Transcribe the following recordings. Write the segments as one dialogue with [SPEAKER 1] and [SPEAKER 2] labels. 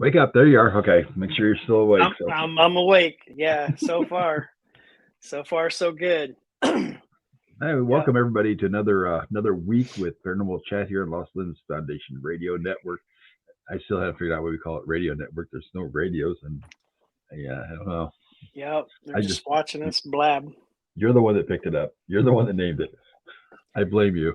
[SPEAKER 1] Wake up. There you are. Okay. Make sure you're still awake.
[SPEAKER 2] I'm
[SPEAKER 1] So,
[SPEAKER 2] I'm I'm awake. Yeah, so far so good.
[SPEAKER 1] hey,
[SPEAKER 2] Yeah.
[SPEAKER 1] welcome everybody to another week with Paranormal Chat here on Los Angeles Foundation Radio Network. I still haven't figured out what we call it, Radio Network. There's no radios, and yeah, I don't know.
[SPEAKER 2] Yep. They're
[SPEAKER 1] I just
[SPEAKER 2] just watching us blab.
[SPEAKER 1] you're the one that picked it up. You're the one that named it. I blame you.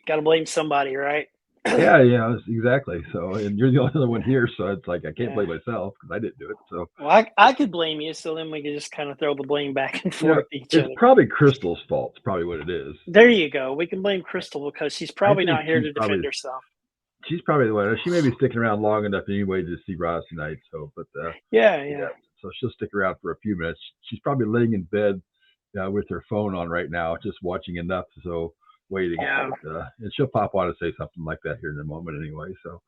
[SPEAKER 2] Got to blame somebody, right?
[SPEAKER 1] Yeah, yeah, exactly. So, and you're the only other one here, so it's like I can't
[SPEAKER 2] Yeah.
[SPEAKER 1] blame myself because I didn't do it. So,
[SPEAKER 2] Well, I could blame you, so then we could just kind of throw the blame back and
[SPEAKER 1] you know,
[SPEAKER 2] forth to each
[SPEAKER 1] it's
[SPEAKER 2] other.
[SPEAKER 1] probably Crystal's fault. It's probably what it is.
[SPEAKER 2] There you go. We can blame Crystal because she's
[SPEAKER 1] I
[SPEAKER 2] probably
[SPEAKER 1] think
[SPEAKER 2] not here to defend herself.
[SPEAKER 1] she's probably the one. She may be sticking around long enough anyway to see Roz tonight. So, but
[SPEAKER 2] Yeah, yeah,
[SPEAKER 1] yeah, so she'll stick around for a few minutes. She's probably laying in bed with her phone on right now, just watching enough. So waiting,
[SPEAKER 2] yeah.
[SPEAKER 1] and she'll pop on and say something like that here in a moment anyway. So,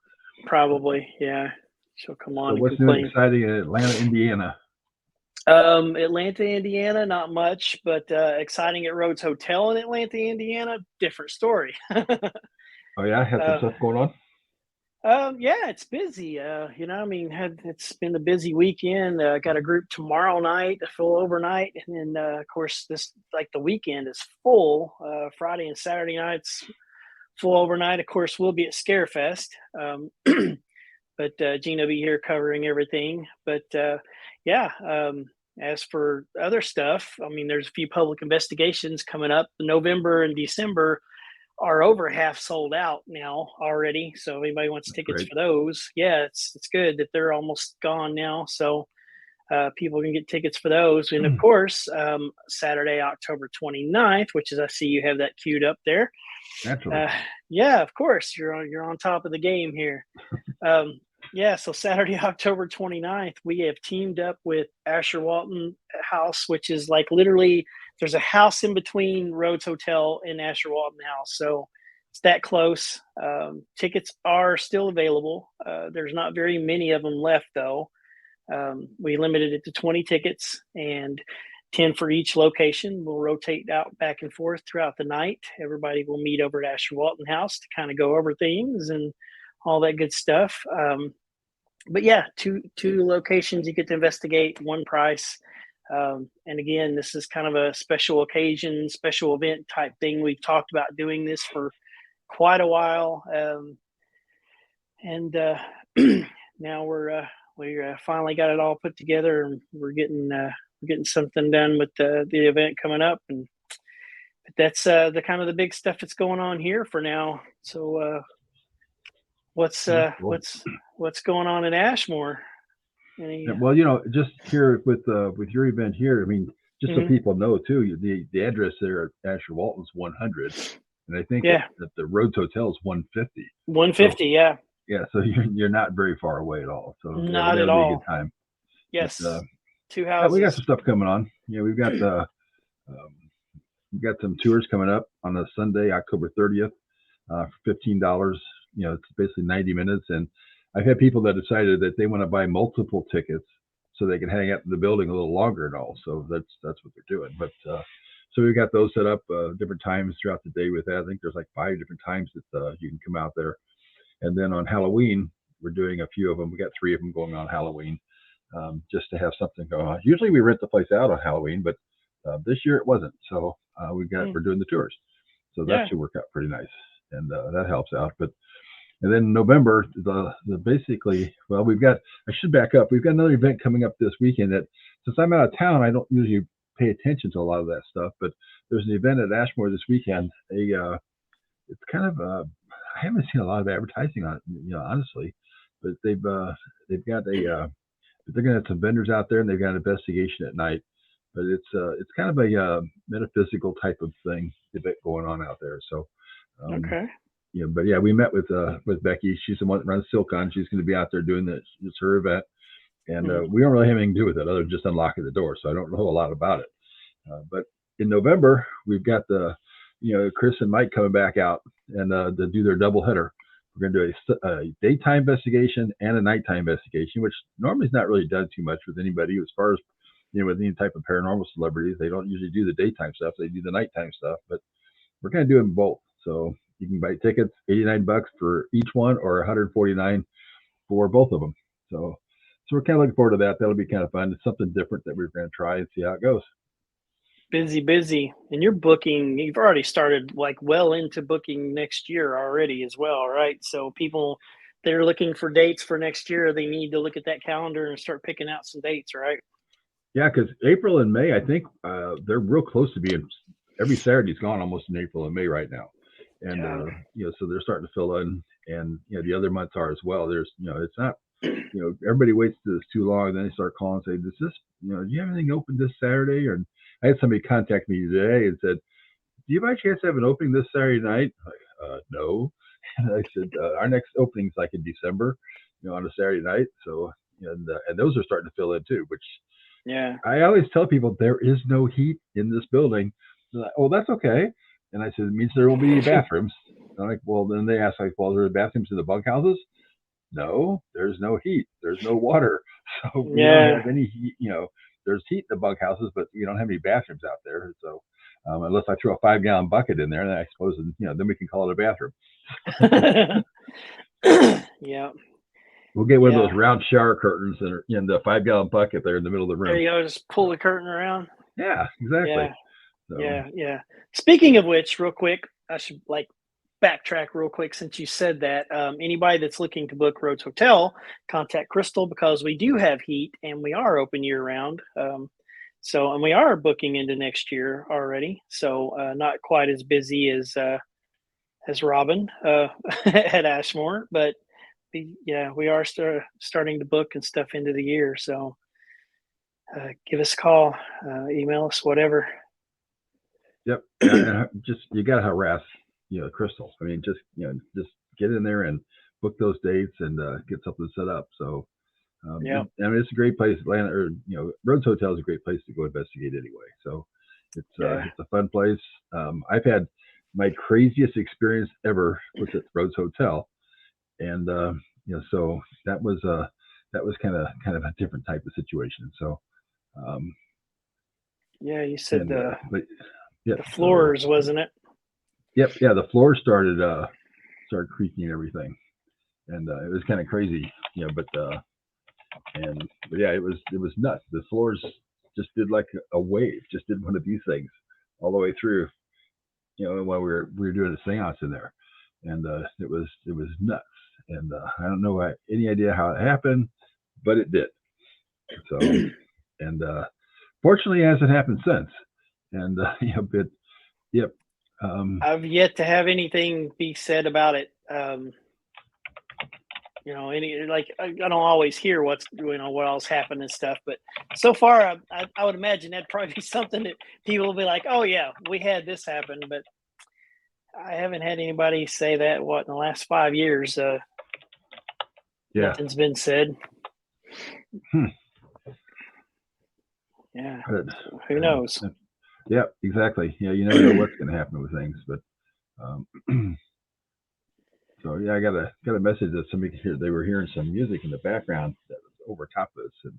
[SPEAKER 2] Probably, yeah. She'll come
[SPEAKER 1] so
[SPEAKER 2] on and
[SPEAKER 1] what's new and
[SPEAKER 2] complain.
[SPEAKER 1] exciting in Atlanta, Indiana?
[SPEAKER 2] Atlanta, Indiana, not much, but exciting at Rhodes Hotel in Atlanta, Indiana, different story.
[SPEAKER 1] Oh yeah, had some
[SPEAKER 2] uh,
[SPEAKER 1] stuff going on.
[SPEAKER 2] yeah, it's busy. I mean, it's been a busy weekend. Got a group tomorrow night, a full overnight, and then of course this like the weekend is full. Friday and Saturday nights full overnight. Of course, we'll be at Scarefest, but Gina will be here covering everything. But yeah, as for other stuff, I mean, there's a few public investigations coming up. November and December are over half sold out now already. So if anybody wants
[SPEAKER 1] That's
[SPEAKER 2] tickets
[SPEAKER 1] great.
[SPEAKER 2] for those, yeah, it's good that they're almost gone now. So people can get tickets for those. And of course, Saturday, October 29th, which is I see you have that queued up there.
[SPEAKER 1] Naturally.
[SPEAKER 2] Uh, yeah, of course, you're on top of the game here. Um, yeah, so Saturday, October 29th, we have teamed up with Asher Walton House, which is like literally there's a house in between Rhodes Hotel and Asher Walton House. So it's that close. Tickets are still available. There's not very many of them left, though. We limited it to 20 tickets and 10 for each location. We'll rotate out back and forth throughout the night. Everybody will meet over at Asher Walton House to kind of go over things and all that good stuff. But yeah, two locations you get to investigate, one price. And again, this is kind of a special occasion, special event type thing. We've talked about doing this for quite a while, and now we finally got it all put together, and we're getting something done with the event coming up, and that's the kind of the big stuff that's going on here for now. So what's
[SPEAKER 1] Cool.
[SPEAKER 2] what's going on in Ashmore? Any?
[SPEAKER 1] Well, just here with your event here, I mean, just so
[SPEAKER 2] Mhm.
[SPEAKER 1] people know too, the address there at Asher Walton's 100, and I think
[SPEAKER 2] Yeah,
[SPEAKER 1] that the Rhodes Hotel is 150. So
[SPEAKER 2] 150. Yeah,
[SPEAKER 1] yeah, so you're not very far away at all. So yeah,
[SPEAKER 2] not at
[SPEAKER 1] that'll be a good
[SPEAKER 2] all.
[SPEAKER 1] time. But
[SPEAKER 2] Yes, two
[SPEAKER 1] yeah, we got
[SPEAKER 2] houses.
[SPEAKER 1] some stuff coming on. Yeah, um, we've got some tours coming up on a Sunday, October 30th, for $15. It's basically 90 minutes, and I've had people that decided that they want to buy multiple tickets so they can hang out in the building a little longer and all. So that's what they're doing. But so we've got those set up different times throughout the day with that. I think there's like 5 different times that you can come out there. And then on Halloween, we're doing a few of them. We got 3 of them going on Halloween, just to have something going on. Usually we rent the place out on Halloween, but this year it wasn't. So we're doing the tours. So that
[SPEAKER 2] Yeah.
[SPEAKER 1] should work out pretty nice, and that helps out. But and then November, the basically, well, I should back up. We've got another event coming up this weekend that, since I'm out of town, I don't usually pay attention to a lot of that stuff. But there's an event at Ashmore this weekend. It's kind of, I haven't seen a lot of advertising on it, honestly. But they've got they're going to have some vendors out there, and they've got an investigation at night. But it's kind of a metaphysical type of thing event going on out there. So um,
[SPEAKER 2] Okay.
[SPEAKER 1] but yeah, we met with Becky. She's the one that runs Silcon. She's going to be out there doing this. It's her event, and
[SPEAKER 2] Mhm.
[SPEAKER 1] we don't really have anything to do with it other than just unlocking the door. So I don't know a lot about it. But in November, we've got Chris and Mike coming back out and to do their double header. We're going to do a daytime investigation and a nighttime investigation, which normally is not really done too much with anybody as far as with any type of paranormal celebrities. They don't usually do the daytime stuff; they do the nighttime stuff. But we're going to do them both. So You can buy tickets, $89 for each one, or $149 for both of them. So we're kind of looking forward to that. That'll be kind of fun. It's something different that we're going to try and see how it goes.
[SPEAKER 2] Busy, and you're booking. You've already started like well into booking next year already as well, right? So people they're looking for dates for next year. They need to look at that calendar and start picking out some dates, right?
[SPEAKER 1] Yeah, because April and May, I think they're real close to being. Every Saturday's gone almost in April and May right now, and
[SPEAKER 2] Yeah.
[SPEAKER 1] so they're starting to fill in, and the other months are as well. There's it's not everybody waits till it's too long, and then they start calling and say, "Does this do you have anything open this Saturday?" Or I had somebody contact me today and said, "Do you by chance have an opening this Saturday night?" I'm like, no. And I said, "Our next opening's like in December, on a Saturday night." So and those are starting to fill in too, which
[SPEAKER 2] Yeah.
[SPEAKER 1] I always tell people there is no heat in this building. They're like, "Oh, that's okay." And I said, "It means there will be bathrooms." I'm like, "Well," then they ask, like, "Well, are there bathrooms in the bunkhouses?" No, there's no heat. There's no water. So we don't
[SPEAKER 2] Yeah.
[SPEAKER 1] have any heat. There's heat in the bunkhouses, but we don't have any bathrooms out there. So unless I throw a 5-gallon bucket in there, then I suppose, then we can call it a bathroom.
[SPEAKER 2] Yeah.
[SPEAKER 1] We'll get one of
[SPEAKER 2] Yeah.
[SPEAKER 1] those round shower curtains that are in the 5-gallon bucket there in the middle of the
[SPEAKER 2] There
[SPEAKER 1] room.
[SPEAKER 2] you go. Just pull the curtain around.
[SPEAKER 1] Yeah, exactly.
[SPEAKER 2] Yeah.
[SPEAKER 1] So,
[SPEAKER 2] Yeah. Speaking of which, real quick, I should backtrack real quick since you said that. Anybody that's looking to book Rhodes Hotel, contact Crystal because we do have heat and we are open year round. And we are booking into next year already. So not quite as busy as Robin at Ashmore, but we are starting to book and stuff into the year. So give us a call, email us, whatever.
[SPEAKER 1] yep. And just you got to harass, Crystal. I mean, just get in there and book those dates and get something set up. So,
[SPEAKER 2] Yeah.
[SPEAKER 1] I mean, it's a great place. Atlanta, or Rhodes Hotel is a great place to go investigate anyway. So, it's a fun place. I've had my craziest experience ever was at Rhodes Hotel, and so that was kind of a different type of situation. So,
[SPEAKER 2] You said
[SPEAKER 1] but yeah,
[SPEAKER 2] the floors, wasn't it?
[SPEAKER 1] Yep, yeah, the floor started creaking and everything, and it was kind of crazy, but yeah, it was nuts. The floors just did like a wave, just did one of these things all the way through, while we were doing a seance in there, and it was nuts, and I don't know any idea how it happened, but it did. So, and fortunately, it hasn't happened since, and but yep.
[SPEAKER 2] I've yet to have anything be said about it. I don't always hear what else happened and stuff, but so far I would imagine that'd probably be something that people will be like, "Oh yeah, we had this happen," but I haven't had anybody say that. In the last 5 years, nothing's been said. Yeah, so who knows?
[SPEAKER 1] Yeah, exactly. Yeah, you never know what's going to happen with things, but so yeah, I got a message that somebody could hear. They were hearing some music in the background that was over top of us,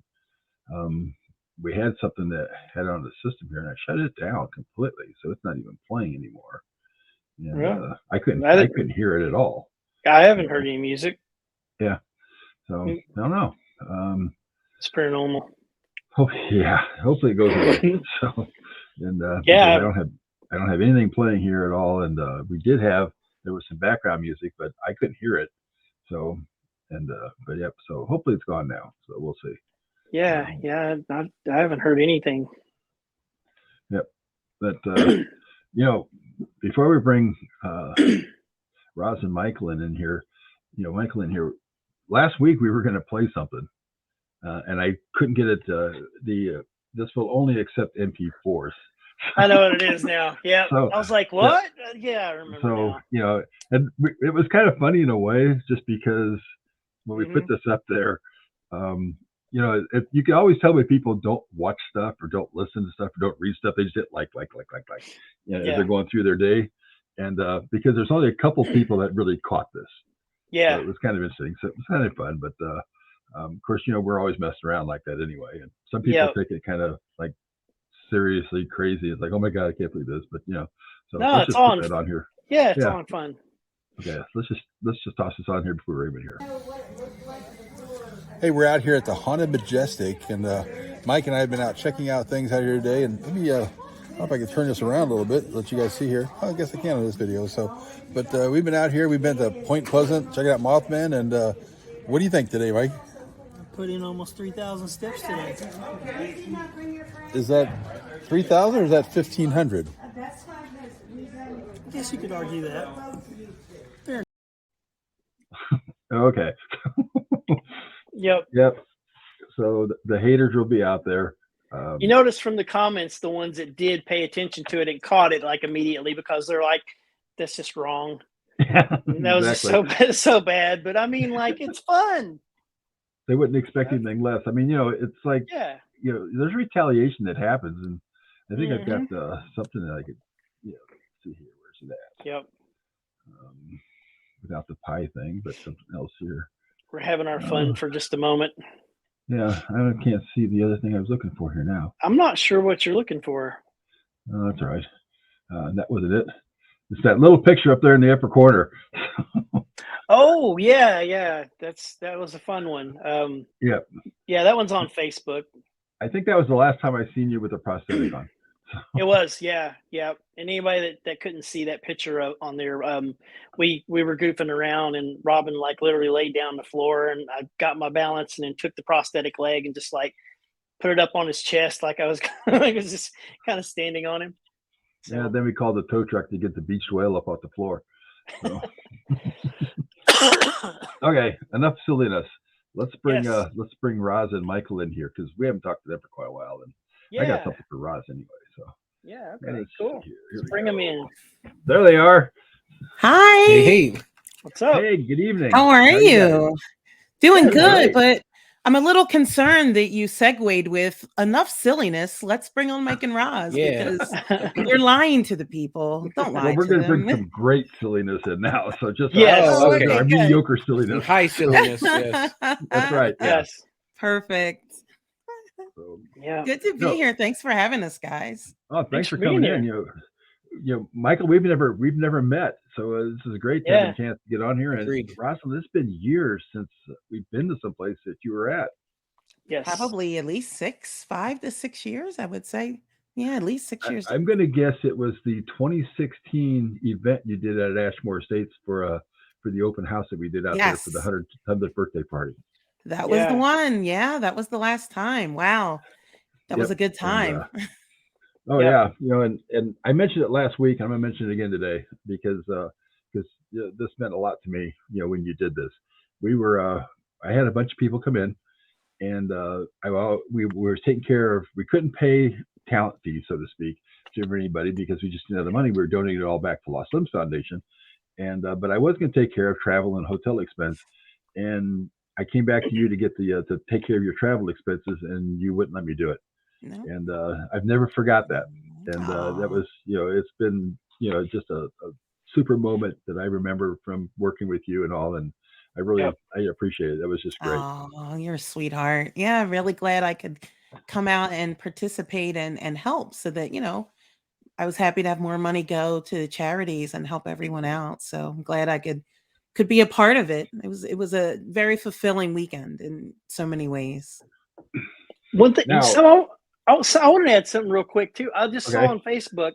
[SPEAKER 1] and we had something that had on the system here, and I shut it down completely, so it's not even playing anymore. And
[SPEAKER 2] Yeah.
[SPEAKER 1] I couldn't hear it at all.
[SPEAKER 2] I haven't heard any music.
[SPEAKER 1] Yeah, so I don't know.
[SPEAKER 2] It's paranormal.
[SPEAKER 1] Oh yeah, hopefully it goes away. So, and
[SPEAKER 2] Yeah,
[SPEAKER 1] because I don't have anything playing here at all, and there was some background music, but I couldn't hear it. So, and but yep. So hopefully it's gone now. So we'll see.
[SPEAKER 2] yeah. I haven't heard anything.
[SPEAKER 1] Yep. But before we bring Rosalyn Michael in here, last week we were going to play something, and I couldn't get it. This will only accept MP4s.
[SPEAKER 2] I know what it is now. Yeah. So, I was like, what? Yeah, I remember.
[SPEAKER 1] So,
[SPEAKER 2] now.
[SPEAKER 1] And it was kind of funny in a way, just because when we put this up there, you can always tell when people don't watch stuff or don't listen to stuff or don't read stuff. They just hit like, as they're going through their day. And because there's only a couple people that really caught this.
[SPEAKER 2] Yeah.
[SPEAKER 1] So it was kind of interesting. So it was kind of fun. But of course, we're always messing around like that anyway. And some people take it kind of like seriously crazy. It's like, oh my God, I can't believe this. But so
[SPEAKER 2] no,
[SPEAKER 1] let's just put that on here.
[SPEAKER 2] Yeah, it's all fun.
[SPEAKER 1] Okay, let's just toss this on here before we're even here.
[SPEAKER 3] Hey, we're out here at the Haunted Majestic, and Mike and I have been out checking out things out here today. And let me, I don't know if I can turn this around a little bit, let you guys see here. Oh, I guess I can on this video. But we've been out here. We've been to Point Pleasant, checking out Mothman. And what do you think today, Mike?
[SPEAKER 2] Put in almost 3,000 steps today.
[SPEAKER 3] Is that 3,000 or is that 1,500?
[SPEAKER 2] I guess you could argue that.
[SPEAKER 1] Okay. Yep. So the haters will be out there.
[SPEAKER 2] You notice from the comments, the ones that did pay attention to it and caught it like immediately because they're like, "That's just wrong."
[SPEAKER 1] Yeah,
[SPEAKER 2] that was just so bad. But I mean, like, it's fun.
[SPEAKER 1] They wouldn't expect anything less. I mean, it's like, there's retaliation that happens, and I think I've got something that I could, see here. Where's it at?
[SPEAKER 2] Yep.
[SPEAKER 1] Without the pie thing, but something else here.
[SPEAKER 2] We're having our fun for just a moment.
[SPEAKER 1] Yeah, I can't see the other thing I was looking for here now.
[SPEAKER 2] I'm not sure what you're looking for.
[SPEAKER 1] Oh, that's all right. That wasn't it. It's that little picture up there in the upper corner.
[SPEAKER 2] Oh, yeah. That was a fun one.
[SPEAKER 1] Yeah,
[SPEAKER 2] that one's on Facebook.
[SPEAKER 1] I think that was the last time I seen you with a prosthetic on.
[SPEAKER 2] It was, yeah. And anybody that couldn't see that picture on there, we were goofing around, and Robin like literally laid down on the floor, and I got my balance and then took the prosthetic leg and just like put it up on his chest like I was just kind of standing on him. So.
[SPEAKER 1] Yeah, then we called the tow truck to get the beached whale up off the floor. So. Okay, enough silliness. Let's bring Rosalyn Michael in here because we haven't talked to them for quite a while, and I got something for Roz anyway. So
[SPEAKER 2] okay, cool. Let's bring them in.
[SPEAKER 1] There they are.
[SPEAKER 4] Hi.
[SPEAKER 5] Hey.
[SPEAKER 2] What's up?
[SPEAKER 1] Hey, good evening.
[SPEAKER 4] How are you? Doing good,
[SPEAKER 1] great.
[SPEAKER 4] but I'm a little concerned that you segued with enough silliness. Let's bring on Mike and Roz because you're lying to the people. Don't lie
[SPEAKER 1] we're
[SPEAKER 4] to
[SPEAKER 1] going to
[SPEAKER 4] them.
[SPEAKER 1] bring some great silliness in now. So just
[SPEAKER 5] okay.
[SPEAKER 1] mediocre silliness.
[SPEAKER 5] High silliness, yes.
[SPEAKER 1] That's right.
[SPEAKER 2] Yes.
[SPEAKER 4] Perfect.
[SPEAKER 1] So,
[SPEAKER 4] Good to be here. Thanks for having us, guys.
[SPEAKER 1] Oh, thanks for coming in. Michael, we've never met, so this is great to have a chance to get on here.
[SPEAKER 5] Agreed.
[SPEAKER 1] And Rosalyn, it's been years since we've been to some place that you were at.
[SPEAKER 2] Yes,
[SPEAKER 4] probably at least 5 to 6 years, I would say. Yeah, at least 6 years.
[SPEAKER 1] I'm going to guess it was the 2016 event you did at Ashmore Estates for the open house that we did out there for the 100th birthday party.
[SPEAKER 4] That was the one. Yeah, that was the last time. Wow, that was a good time.
[SPEAKER 1] And I mentioned it last week. I'm going to mention it again today because this meant a lot to me. When you did this, I had a bunch of people come in, and we were taking care of. We couldn't pay talent fees, so to speak, to anybody because we just didn't have the money. We were donating it all back to Lost Limbs Foundation, and but I was going to take care of travel and hotel expense, and I came back to you to get to take care of your travel expenses, and you wouldn't let me do it. No. And I've never forgot that. And that was, it's been, just a super moment that I remember from working with you and all. And I really, I appreciate it. That was just great.
[SPEAKER 4] Oh, you're a sweetheart. Yeah, I'm really glad I could come out and participate and help so that, I was happy to have more money go to charities and help everyone out. So I'm glad I could be a part of it. It was a very fulfilling weekend in so many ways.
[SPEAKER 2] One thing, so I want to add something real quick too. I just saw on Facebook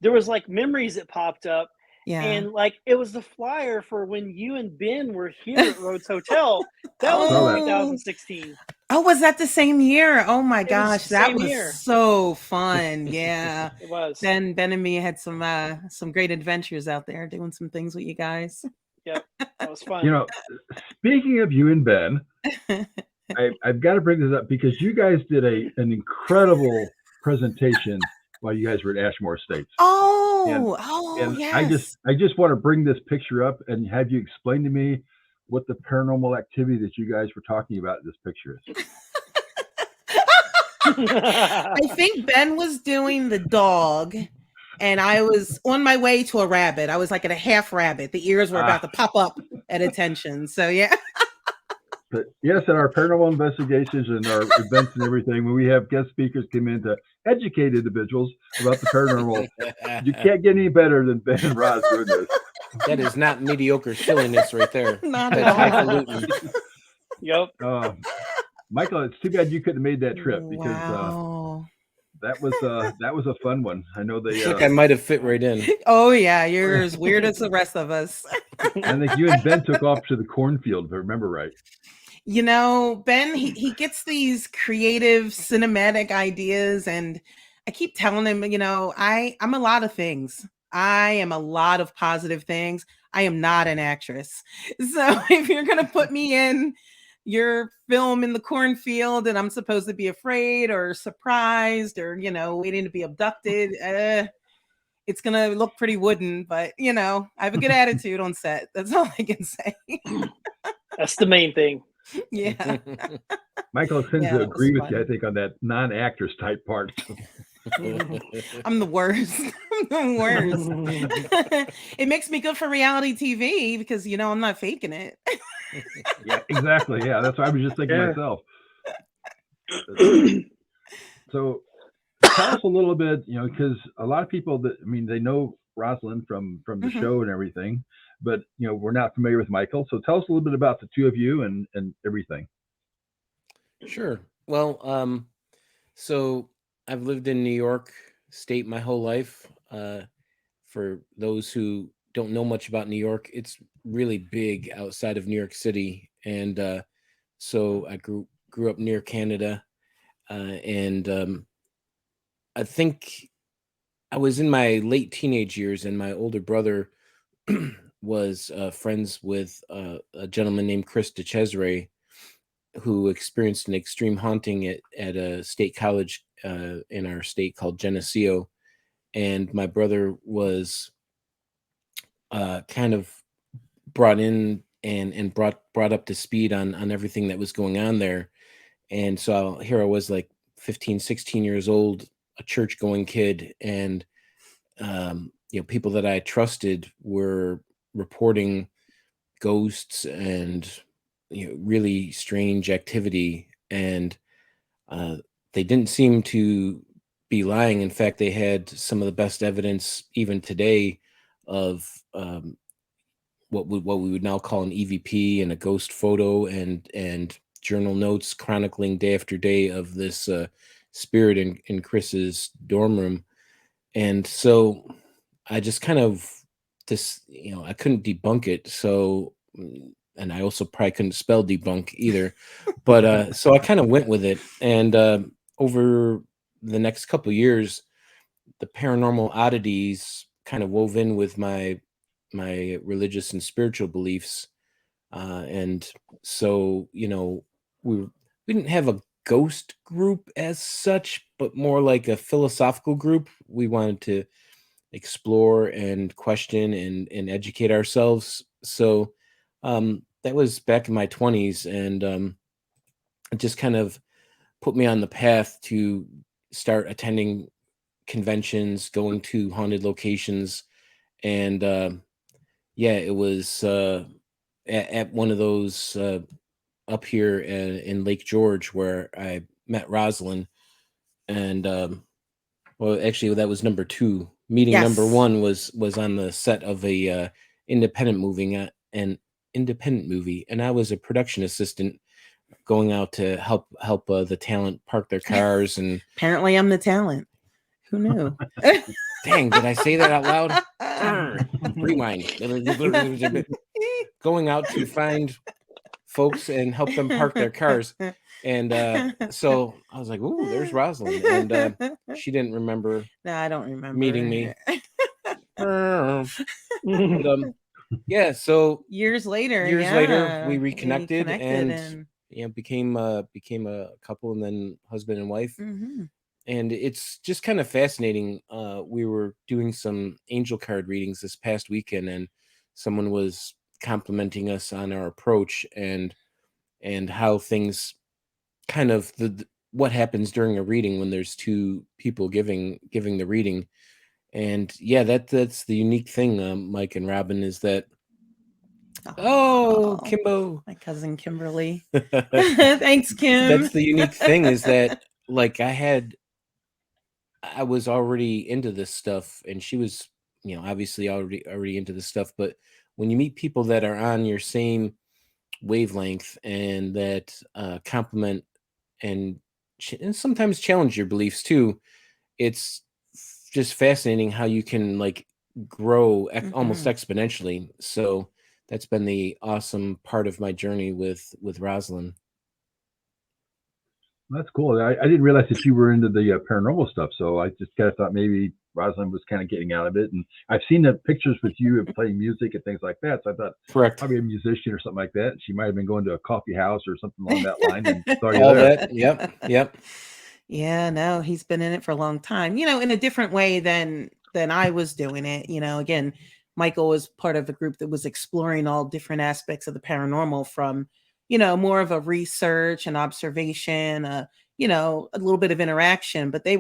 [SPEAKER 2] there was like memories that popped up, and like it was the flyer for when you and Ben were here at Rhodes Hotel. That was in 2016.
[SPEAKER 4] Oh, was that the same year? Oh my gosh, that was so fun. Yeah,
[SPEAKER 2] it was.
[SPEAKER 4] Ben and me had some great adventures out there doing some things with you guys.
[SPEAKER 2] Yep, that was fun.
[SPEAKER 1] Speaking of you and Ben, I've got to bring this up because you guys did an incredible presentation while you guys were at Ashmore Estates.
[SPEAKER 4] And
[SPEAKER 1] yes. I just want to bring this picture up and have you explain to me what the paranormal activity that you guys were talking about in this picture is.
[SPEAKER 4] I think Ben was doing the dog, and I was on my way to a rabbit. I was like at a half rabbit. The ears were about to pop up at attention. So yeah.
[SPEAKER 1] But yes, in our paranormal investigations and our events and everything, when we have guest speakers come in to educate individuals about the paranormal, you can't get any better than Ben and Roz doing this.
[SPEAKER 5] That is not mediocre silliness right there.
[SPEAKER 4] Not at
[SPEAKER 5] That's
[SPEAKER 4] all.
[SPEAKER 5] highfalutin.
[SPEAKER 2] Yep.
[SPEAKER 1] Michael, it's too bad you couldn't have made that trip because
[SPEAKER 4] Wow.
[SPEAKER 1] that was a fun one. I know
[SPEAKER 5] I
[SPEAKER 1] they.
[SPEAKER 5] think I might have fit right in.
[SPEAKER 4] Oh yeah, you're as weird as the rest of us.
[SPEAKER 1] I think you and Ben took off to the cornfield, if I remember right.
[SPEAKER 4] You know, Ben, he gets these creative cinematic ideas, and I keep telling him, you know, I'm a lot of things. I am a lot of positive things. I am not an actress. So if you're gonna put me in your film in the cornfield and I'm supposed to be afraid or surprised or, you know, waiting to be abducted, it's gonna look pretty wooden, but you know, I have a good attitude on set. That's all I can say.
[SPEAKER 2] That's the main thing.
[SPEAKER 4] Yeah.
[SPEAKER 1] Michael tends
[SPEAKER 4] Yeah,
[SPEAKER 1] to
[SPEAKER 4] that was
[SPEAKER 1] agree with you, I
[SPEAKER 4] fun.
[SPEAKER 1] think, on that non-actress type part.
[SPEAKER 4] I'm the worst. I'm the worst. It makes me good for reality TV because you know I'm not faking it.
[SPEAKER 1] Yeah, exactly. Yeah, that's what I was just thinking
[SPEAKER 2] Yeah.
[SPEAKER 1] myself. So tell us a little bit, you know, because a lot of people that they know Rosalyn from the
[SPEAKER 4] Mhm.
[SPEAKER 1] show and everything, but you know, we're not familiar with Michael. So tell us a little bit about the two of you and everything.
[SPEAKER 5] Sure. Well, so I've lived in New York State my whole life. For those who don't know much about New York, it's really big outside of New York City, and so I grew up near Canada, and I think I was in my late teenage years, and my older brother was friends with a gentleman named Chris DeCesare, who experienced an extreme haunting at a state college in our state called Geneseo. And my brother was kind of brought in and brought up to speed on everything that was going on there. And so here I was, like 15, 16 years old, a church going kid, and you know, people that I trusted were reporting ghosts and, you know, really strange activity, and uh, they didn't seem to be lying. In fact, they had some of the best evidence even today of what we would now call an EVP and a ghost photo, and journal notes chronicling day after day of this spirit in Chris's dorm room. And so I just kind of you know, I couldn't debunk it. So, and I also probably couldn't spell debunk either. But so I kind of went with it. And over the next couple of years, the paranormal oddities kind of wove in with my religious and spiritual beliefs. And so, you know, we didn't have a ghost group as such, but more like a philosophical group. We wanted to explore and question and educate ourselves. So that was back in my 20s, and it just kind of put me on the path to start attending conventions, going to haunted locations, and yeah, it was at one of those up here in Lake George where I met Rosalind, and well, actually, that was number two. Meeting number
[SPEAKER 4] Yes.
[SPEAKER 5] one was on the set of a independent movie, an independent movie, and I was a production assistant going out to help the talent park their cars. And
[SPEAKER 4] Apparently, I'm the talent. Who knew?
[SPEAKER 5] dang, did I say that out loud? Arr, rewind. Going out to find folks and help them park their cars. And so I was like, "Ooh, there's Rosalind," and she didn't remember
[SPEAKER 4] No, I don't remember
[SPEAKER 5] meeting me. But, yeah, so
[SPEAKER 4] years later,
[SPEAKER 5] years later, we
[SPEAKER 4] yeah,
[SPEAKER 5] reconnected and
[SPEAKER 4] and
[SPEAKER 5] you know, became a couple, and then husband and wife.
[SPEAKER 4] mhm.
[SPEAKER 5] And it's just kind of fascinating. We were doing some angel card readings this past weekend, and someone was complimenting us on our approach and how things kind of what happens during a reading when there's two people giving the reading. And yeah, that's the unique thing, Mike and Robin, is that
[SPEAKER 4] Oh,
[SPEAKER 5] Kimbo,
[SPEAKER 4] my cousin Kimberly. Thanks, Kim.
[SPEAKER 5] that's the unique thing, is that like I was already into this stuff, and she was obviously already into this stuff, but when you meet people that are on your same wavelength and that complement and sometimes challenge your beliefs too, it's just fascinating how you can like grow almost exponentially. So that's been the awesome part of my journey with Rosalyn.
[SPEAKER 1] That's cool. I didn't realize that you were into the paranormal stuff, so I just kind of thought maybe Rosalind was kind of getting out of it. And I've seen the pictures with you playing music and things like that, so I thought
[SPEAKER 5] Correct.
[SPEAKER 1] probably a musician or something like that. She might have been going to a coffee house or something along that line and saw you
[SPEAKER 5] All
[SPEAKER 1] there.
[SPEAKER 5] that. Yep.
[SPEAKER 4] Yeah, no, he's been in it for a long time, in a different way than I was doing it. Again, Michael was part of a group that was exploring all different aspects of the paranormal from, more of a research and observation, a little bit of interaction, but it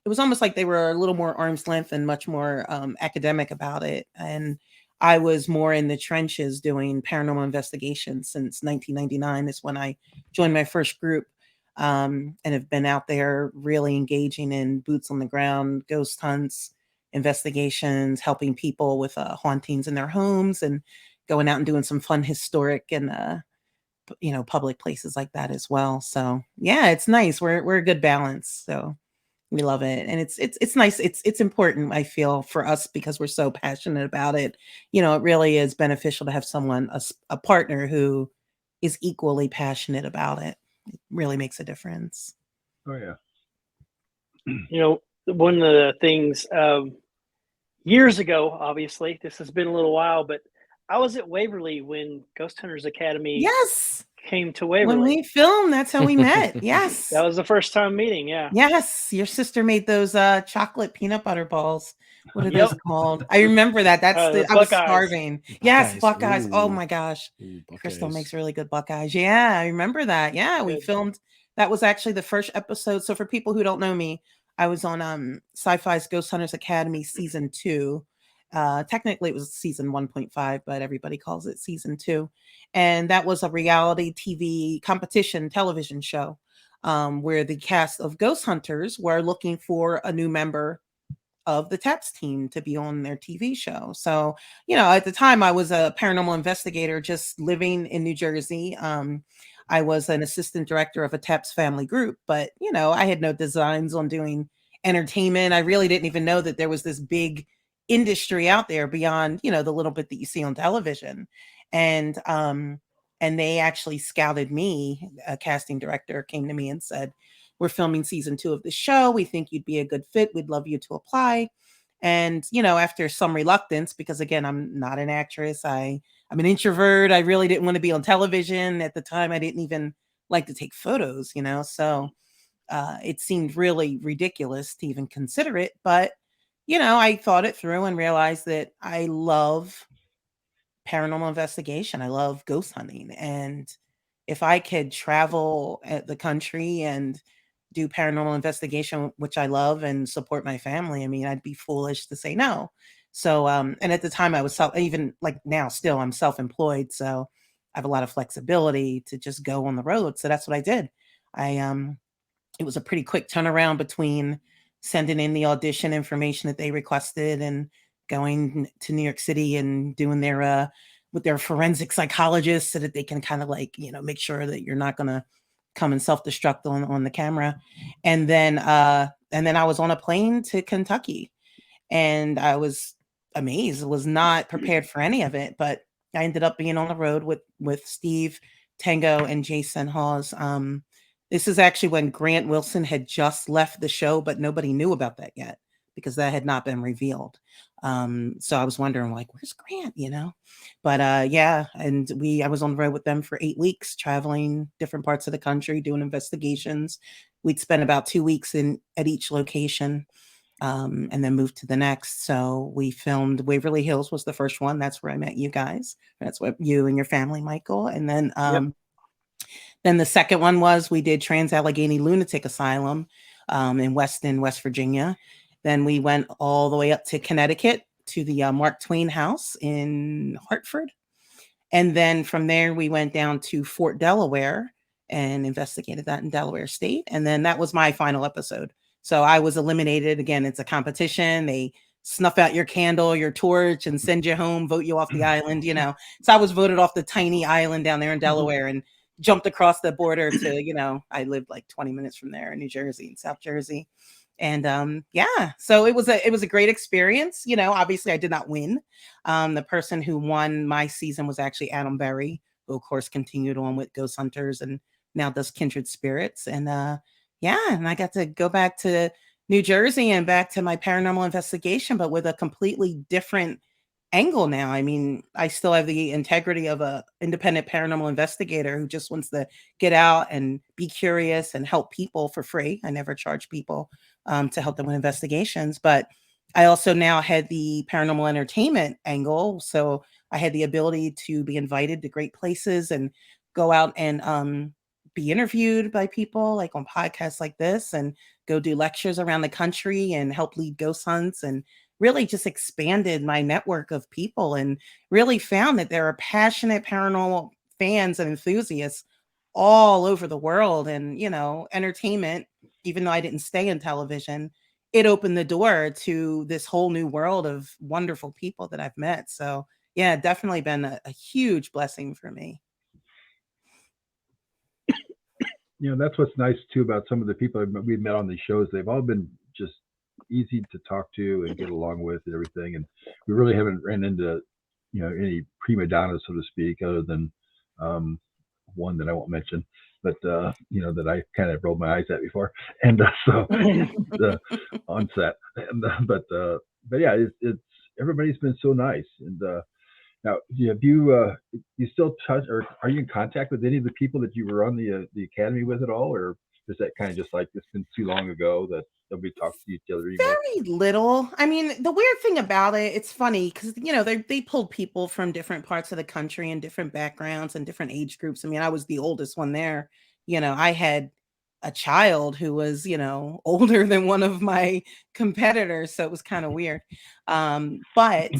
[SPEAKER 4] was almost like they were a little more arm's length and much more academic about it. And I was more in the trenches doing paranormal investigations since 1999 is when I joined my first group. And have been out there really engaging in boots on the ground, ghost hunts, investigations, helping people with hauntings in their homes, and going out and doing some fun historic and public places like that as well. So yeah, it's nice. We're a good balance. So we love it, and it's nice. It's important, I feel, for us because we're so passionate about it. It really is beneficial to have someone, a partner who is equally passionate about it. It really makes a difference.
[SPEAKER 1] Oh yeah.
[SPEAKER 2] One of the things years ago, obviously, this has been a little while, but I was at Waverly when Ghost Hunters Academy came to Waverly.
[SPEAKER 4] When we filmed, that's how we met. Yes.
[SPEAKER 2] That was the first time meeting. Yeah.
[SPEAKER 4] Yes. Your sister made those chocolate peanut butter balls. What are those called? I remember that. That's I was starving. Yes, Buckeyes. Oh my gosh. Crystal makes really good Buckeyes. Yeah, I remember that. Yeah, we filmed. That was actually the first episode. So for people who don't know me, I was on Sci-Fi's Ghost Hunters Academy season 2. Technically it was season 1.5, but everybody calls it season 2. And that was a reality TV competition television show where the cast of Ghost Hunters were looking for a new member of the TAPS team to be on their TV show. So, at the time I was a paranormal investigator just living in New Jersey. I was an assistant director of a TAPS family group, but, I had no designs on doing entertainment. I really didn't even know that there was this big industry out there beyond, the little bit that you see on television. And they actually scouted me. A casting director came to me and said, "We're filming season 2 of the show. We think you'd be a good fit. We'd love you to apply." And, after some reluctance, because again, I'm not an actress. I'm an introvert. I really didn't want to be on television. At the time, I didn't even like to take photos, so it seemed really ridiculous to even consider it. But, I thought it through and realized that I love paranormal investigation. I love ghost hunting. And if I could travel the country and do paranormal investigation, which I love, and support my family, I mean, I'd be foolish to say no. So, and at the time I was even like now still I'm self-employed. So I have a lot of flexibility to just go on the road. So that's what I did. It was a pretty quick turnaround between sending in the audition information that they requested and going to New York City and doing their with their forensic psychologist so that they can kind of like, make sure that you're not going to come and self-destruct on the camera. And then I was on a plane to Kentucky, and I was amazed. Was not prepared for any of it, but I ended up being on the road with Steve Tango and Jason Hawes. This is actually when Grant Wilson had just left the show, but nobody knew about that yet because that had not been revealed. So I was wondering, like, where's Grant, But yeah, and I was on the road with them for 8 weeks, traveling different parts of the country, doing investigations. We'd spend about 2 weeks at each location, and then moved to the next. So we filmed Waverly Hills was the first one. That's where I met you guys. That's what you and your family, Michael. And then then the second one was we did Trans-Allegheny Lunatic Asylum in Weston, West Virginia. Then we went all the way up to Connecticut to the Mark Twain House in Hartford. And then from there, we went down to Fort Delaware and investigated that in Delaware State. And then that was my final episode. So I was eliminated. Again, it's a competition. They snuff out your candle, your torch, and send you home, vote you off the island, you know. So I was voted off the tiny island down there in Delaware and jumped across the border to, you know, I lived like 20 minutes from there in New Jersey, in South Jersey. And yeah, so it was a great experience. You know, obviously I did not win. The person who won my season was actually Adam Berry, who of course continued on with Ghost Hunters and now does Kindred Spirits. And yeah, and I got to go back to New Jersey and back to my paranormal investigation, but with a completely different angle now. I mean, I still have the integrity of a independent paranormal investigator who just wants to get out and be curious and help people for free. I never charge people to help them with investigations, but I also now had the paranormal entertainment angle. So I had the ability to be invited to great places and go out and be interviewed by people like on podcasts like this and go do lectures around the country and help lead ghost hunts and really just expanded my network of people and really found that there are passionate paranormal fans and enthusiasts all over the world. And, you know, entertainment, even though I didn't stay in television, it opened the door to this whole new world of wonderful people that I've met. So, yeah, definitely been a huge blessing for me.
[SPEAKER 1] You know, that's what's nice too about some of the people we've met on these shows. They've all been just easy to talk to and get along with and everything. And we really haven't ran into, you know, any prima donnas, so to speak, other than one that I won't mention, but you know, that I kind of rolled my eyes at before. And so on set. And but yeah, it's everybody's been so nice. And now, have you still touch, or are you in contact with any of the people that you were on the academy with at all, or is that kind of just like it's been too long ago that nobody talks to each other anymore?
[SPEAKER 4] Very little. I mean, the weird thing about it, it's funny because you know they pulled people from different parts of the country and different backgrounds and different age groups. I mean, I was the oldest one there. You know, I had a child who was, you know, older than one of my competitors, so it was kind of weird. But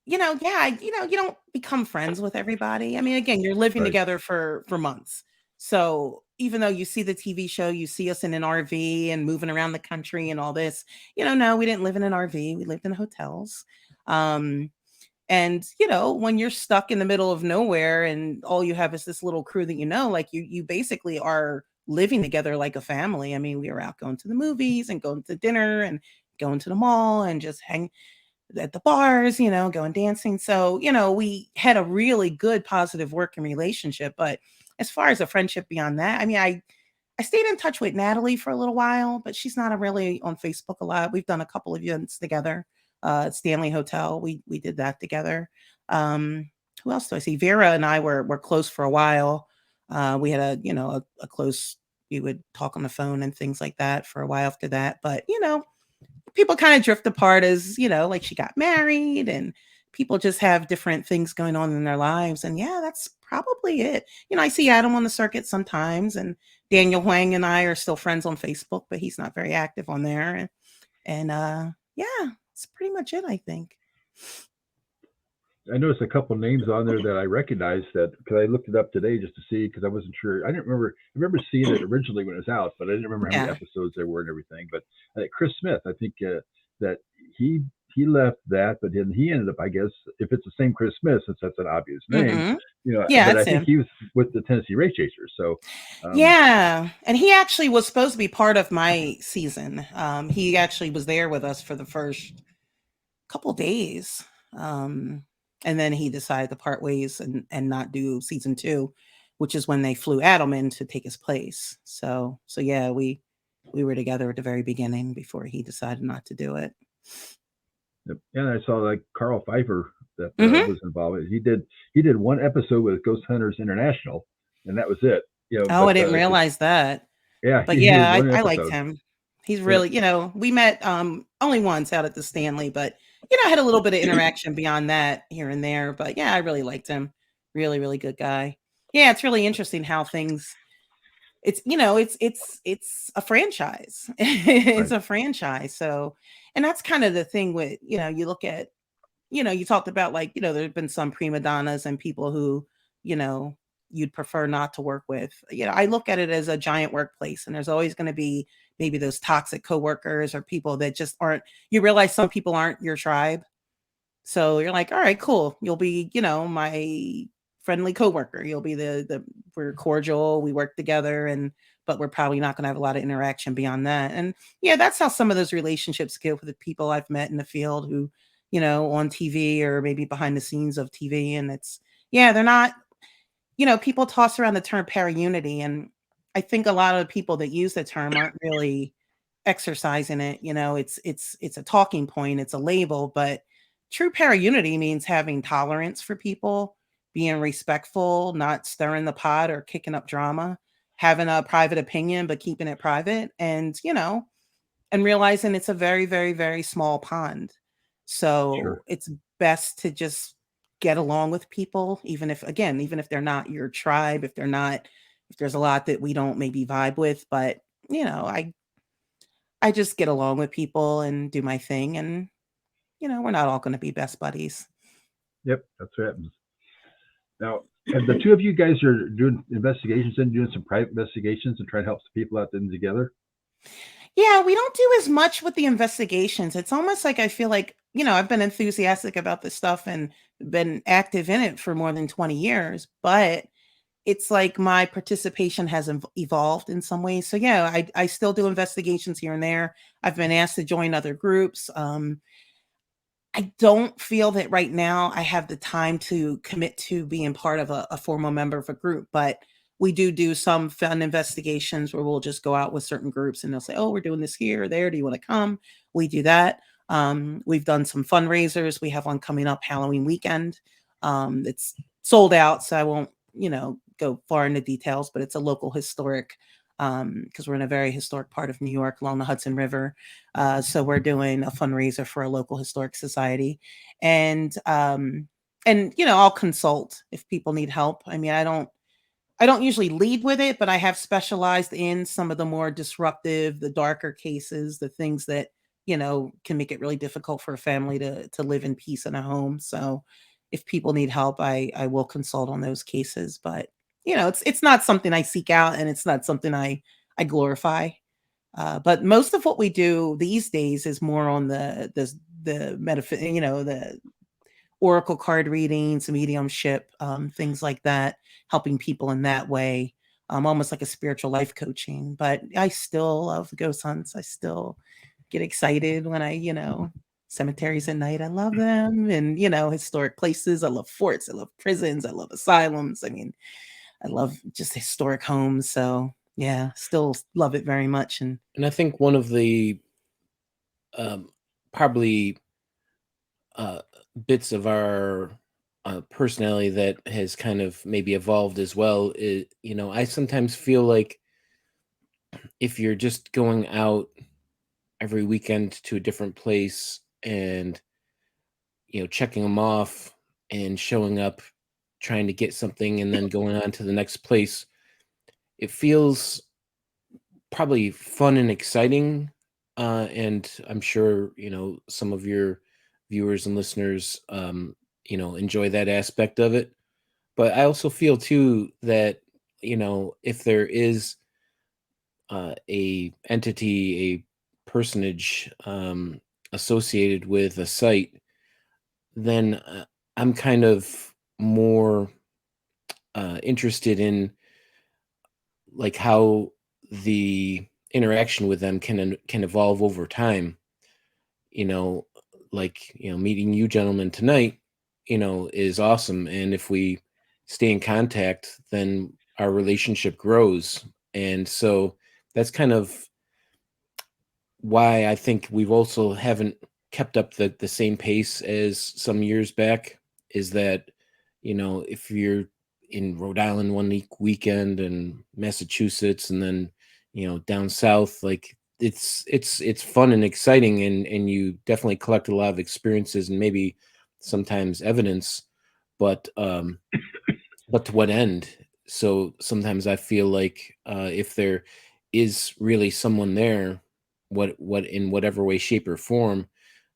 [SPEAKER 4] you know, yeah, you know, you don't become friends with everybody. I mean, again, you're living
[SPEAKER 1] Right.
[SPEAKER 4] together for months. So even though you see the TV show, you see us in an RV and moving around the country and all this, you know, no, we didn't live in an RV. We lived in hotels. Um, and you know, when you're stuck in the middle of nowhere and all you have is this little crew that you know, like you basically are living together like a family. I mean, we were out going to the movies and going to dinner and going to the mall and just hang at the bars, you know, going dancing. So, you know, we had a really good positive working relationship. But as far as a friendship beyond that, I mean, I stayed in touch with Natalie for a little while, but she's not really on Facebook a lot. We've done a couple of events together. At Stanley Hotel, we did that together. Who else do I see? Vera and I were close for a while. We had a you know a close. We would talk on the phone and things like that for a while after that. But you know, people kind of drift apart as, you know, like she got married and people just have different things going on in their lives. And yeah, that's probably it. You know, I see Adam on the circuit sometimes and Daniel Huang and I are still friends on Facebook, but he's not very active on there. And yeah, it's pretty much it, I think.
[SPEAKER 1] I noticed a couple names on there that I recognized that because I looked it up today just to see because I wasn't sure. I didn't remember. I remember seeing it originally when it was out, but I didn't remember how many
[SPEAKER 4] Yeah.
[SPEAKER 1] episodes there were and everything. But Chris Smith, I think that he he left that, but then he ended up, I guess, if it's the same Chris Smith, since that's an obvious name,
[SPEAKER 4] Hmm.
[SPEAKER 1] you know.
[SPEAKER 4] Yeah,
[SPEAKER 1] But I
[SPEAKER 4] it's
[SPEAKER 1] think
[SPEAKER 4] him.
[SPEAKER 1] he was with the Tennessee Race Chasers. So, um,
[SPEAKER 4] Yeah, and he actually was supposed to be part of my season. He actually was there with us for the first couple days. Um, and then he decided to part ways and not do season two, which is when they flew Adam in to take his place. So yeah, we were together at the very beginning before he decided not to do it.
[SPEAKER 1] and I saw like Carl Pfeiffer that
[SPEAKER 4] Hmm.
[SPEAKER 1] was involved. He did one episode with Ghost Hunters International, and that was it. You know,
[SPEAKER 4] Oh, I
[SPEAKER 1] but
[SPEAKER 4] didn't
[SPEAKER 1] 'cause,
[SPEAKER 4] realize that.
[SPEAKER 1] yeah,
[SPEAKER 4] But
[SPEAKER 1] he did
[SPEAKER 4] yeah,
[SPEAKER 1] one
[SPEAKER 4] I liked
[SPEAKER 1] episode.
[SPEAKER 4] him. He's
[SPEAKER 1] Yep.
[SPEAKER 4] really, you know, we met only once out at the Stanley, but you know, I had a little bit of interaction beyond that here and there. But yeah, I really liked him. Really, really good guy. Yeah, it's really interesting how things it's you know, it's a franchise. It's
[SPEAKER 1] Right.
[SPEAKER 4] a franchise. So and that's kind of the thing with, you know, you look at you know, you talked about like, you know, there's been some prima donnas and people who, you know, you'd prefer not to work with. You know, I look at it as a giant workplace and there's always going to be maybe those toxic coworkers or people that just aren't, you realize some people aren't your tribe. So you're like, all right, cool. You'll be, my friendly coworker. You'll be we're cordial, we work together, but we're probably not going to have a lot of interaction beyond that. And yeah, that's how some of those relationships go with the people I've met in the field who, on TV or maybe behind the scenes of TV. And they're not, people toss around the term para-unity. And I think a lot of people that use the term aren't really exercising it. It's a talking point, it's a label, but true para-unity means having tolerance for people, being respectful, not stirring the pot or kicking up drama, having a private opinion, but keeping it private. And realizing it's a very, very, very small pond. So
[SPEAKER 1] Sure.
[SPEAKER 4] it's best to just get along with people, even if they're not your tribe, if there's a lot that we don't maybe vibe with, but I just get along with people and do my thing. And, we're not all going to be best buddies.
[SPEAKER 1] Yep, that's what happens. Now, and the two of you guys are doing investigations and doing some private investigations and trying to help some people out then together.
[SPEAKER 4] Yeah, we don't do as much with the investigations. It's almost like I feel like, I've been enthusiastic about this stuff and been active in it for more than 20 years, but it's like my participation has evolved in some ways. So yeah, I still do investigations here and there. I've been asked to join other groups. I don't feel that right now I have the time to commit to being part of a formal member of a group, but we do some fun investigations where we'll just go out with certain groups and they'll say, oh, we're doing this here or there. Do you want to come? We do that. We've done some fundraisers. We have one coming up Halloween weekend. It's sold out, so I won't, go far into details, but it's a local historic, because we're in a very historic part of New York along the Hudson River. So we're doing a fundraiser for a local historic society. And I'll consult if people need help. I mean, I don't usually lead with it, but I have specialized in some of the more disruptive, the darker cases, the things that, can make it really difficult for a family to live in peace in a home. So if people need help, I will consult on those cases. But, it's not something I seek out and it's not something I glorify. But most of what we do these days is more on the the oracle card readings, mediumship, things like that, helping people in that way, almost like a spiritual life coaching. But I still love ghost hunts. I still get excited when cemeteries at night. I love them. And, historic places. I love forts. I love prisons. I love asylums. I mean, I love just historic homes. So yeah, still love it very much. And
[SPEAKER 5] I think one of the probably bits of our personality that has kind of maybe evolved as well is, I sometimes feel like if you're just going out every weekend to a different place and, checking them off and showing up, trying to get something and then going on to the next place, it feels probably fun and exciting. And I'm sure, some of your viewers and listeners, enjoy that aspect of it. But I also feel too that, if there is a entity, a personage associated with a site, then I'm kind of more interested in like how the interaction with them can evolve over time. Like meeting you gentlemen tonight, is awesome, and if we stay in contact, then our relationship grows. And so that's kind of why I think we've also haven't kept up the same pace as some years back, is that if you're in Rhode Island one weekend and Massachusetts and then down south, like it's fun and exciting, and you definitely collect a lot of experiences and maybe sometimes evidence, but to what end? So sometimes I feel like if there is really someone there, what in whatever way, shape, or form,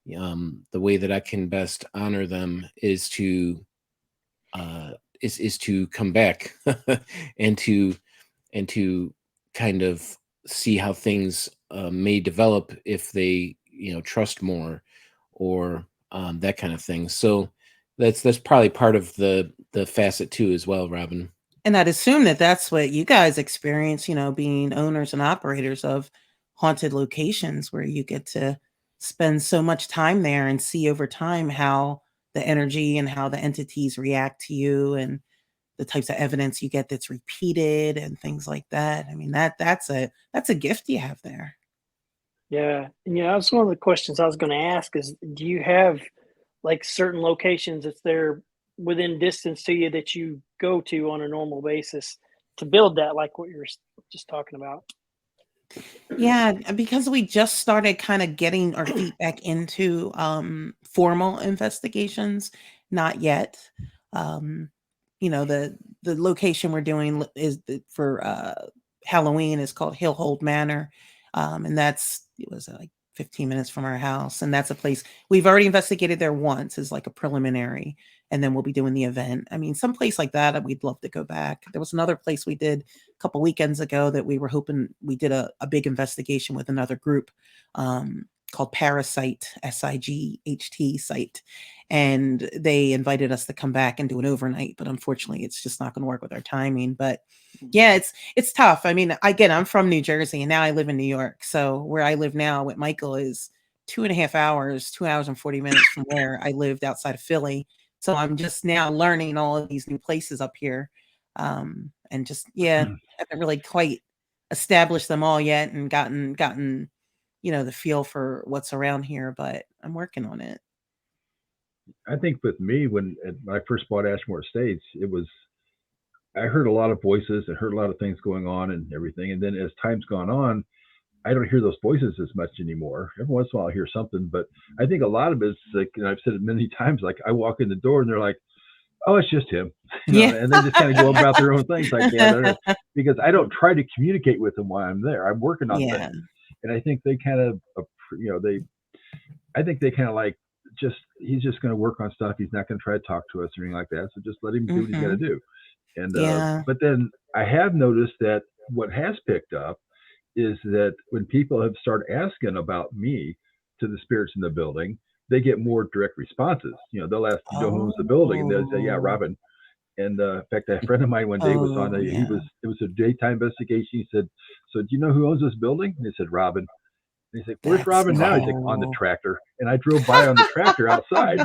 [SPEAKER 5] the way that I can best honor them is to is to come back and to kind of see how things may develop if they, trust more, or that kind of thing. So that's probably part of the facet too as well, Robin.
[SPEAKER 4] And I'd assume that that's what you guys experience, being owners and operators of haunted locations, where you get to spend so much time there and see over time how the energy and how the entities react to you, and the types of evidence you get that's repeated and things like that. I mean, that's a gift you have there.
[SPEAKER 2] Yeah, and that's one of the questions I was going to ask is, do you have like certain locations that's there within distance to you that you go to on a normal basis to build that, like what you're just talking about?
[SPEAKER 4] Yeah, because we just started kind of getting our feet back into formal investigations, not yet. Um, the location we're doing for Halloween is called Hillhold Manor, and it was like 15 minutes from our house, and that's a place we've already investigated there once as like a preliminary, and then we'll be doing the event. I mean, some place like that, we'd love to go back. There was another place we did a couple weekends ago that we were hoping we did a big investigation with another group called Parasite, SIGHT site. And they invited us to come back and do an overnight, but unfortunately it's just not going to work with our timing. But yeah, it's tough. I mean, again, I'm from New Jersey and now I live in New York. So where I live now with Michael is 2.5 hours, 2 hours and 40 minutes from where I lived outside of Philly. So I'm just now learning all of these new places up here. And just, haven't really quite established them all yet and gotten, the feel for what's around here, but I'm working on it.
[SPEAKER 1] I think with me, when I first bought Ashmore Estates, I heard a lot of voices, I heard a lot of things going on and everything. And then as time's gone on, I don't hear those voices as much anymore. Every once in a while I hear something, but I think a lot of it's like, I've said it many times, like I walk in the door and they're like, oh, it's just him, and they just kind of go about their own things. Like, because I don't try to communicate with them while I'm there. I'm working on things. And I think they kind of, I think they kind of like, he's just going to work on stuff. He's not going to try to talk to us or anything like that. So just let him do what he's got to do. And, but then I have noticed that what has picked up is that when people have started asking about me to the spirits in the building, they get more direct responses. They'll ask, who owns the building? And they'll say, yeah, Robin. And in fact, a friend of mine one day was on it was a daytime investigation. He said, so do you know who owns this building? And they said, Robin. And he's like, where's Robin now? He's like, on the tractor. And I drove by on the tractor outside.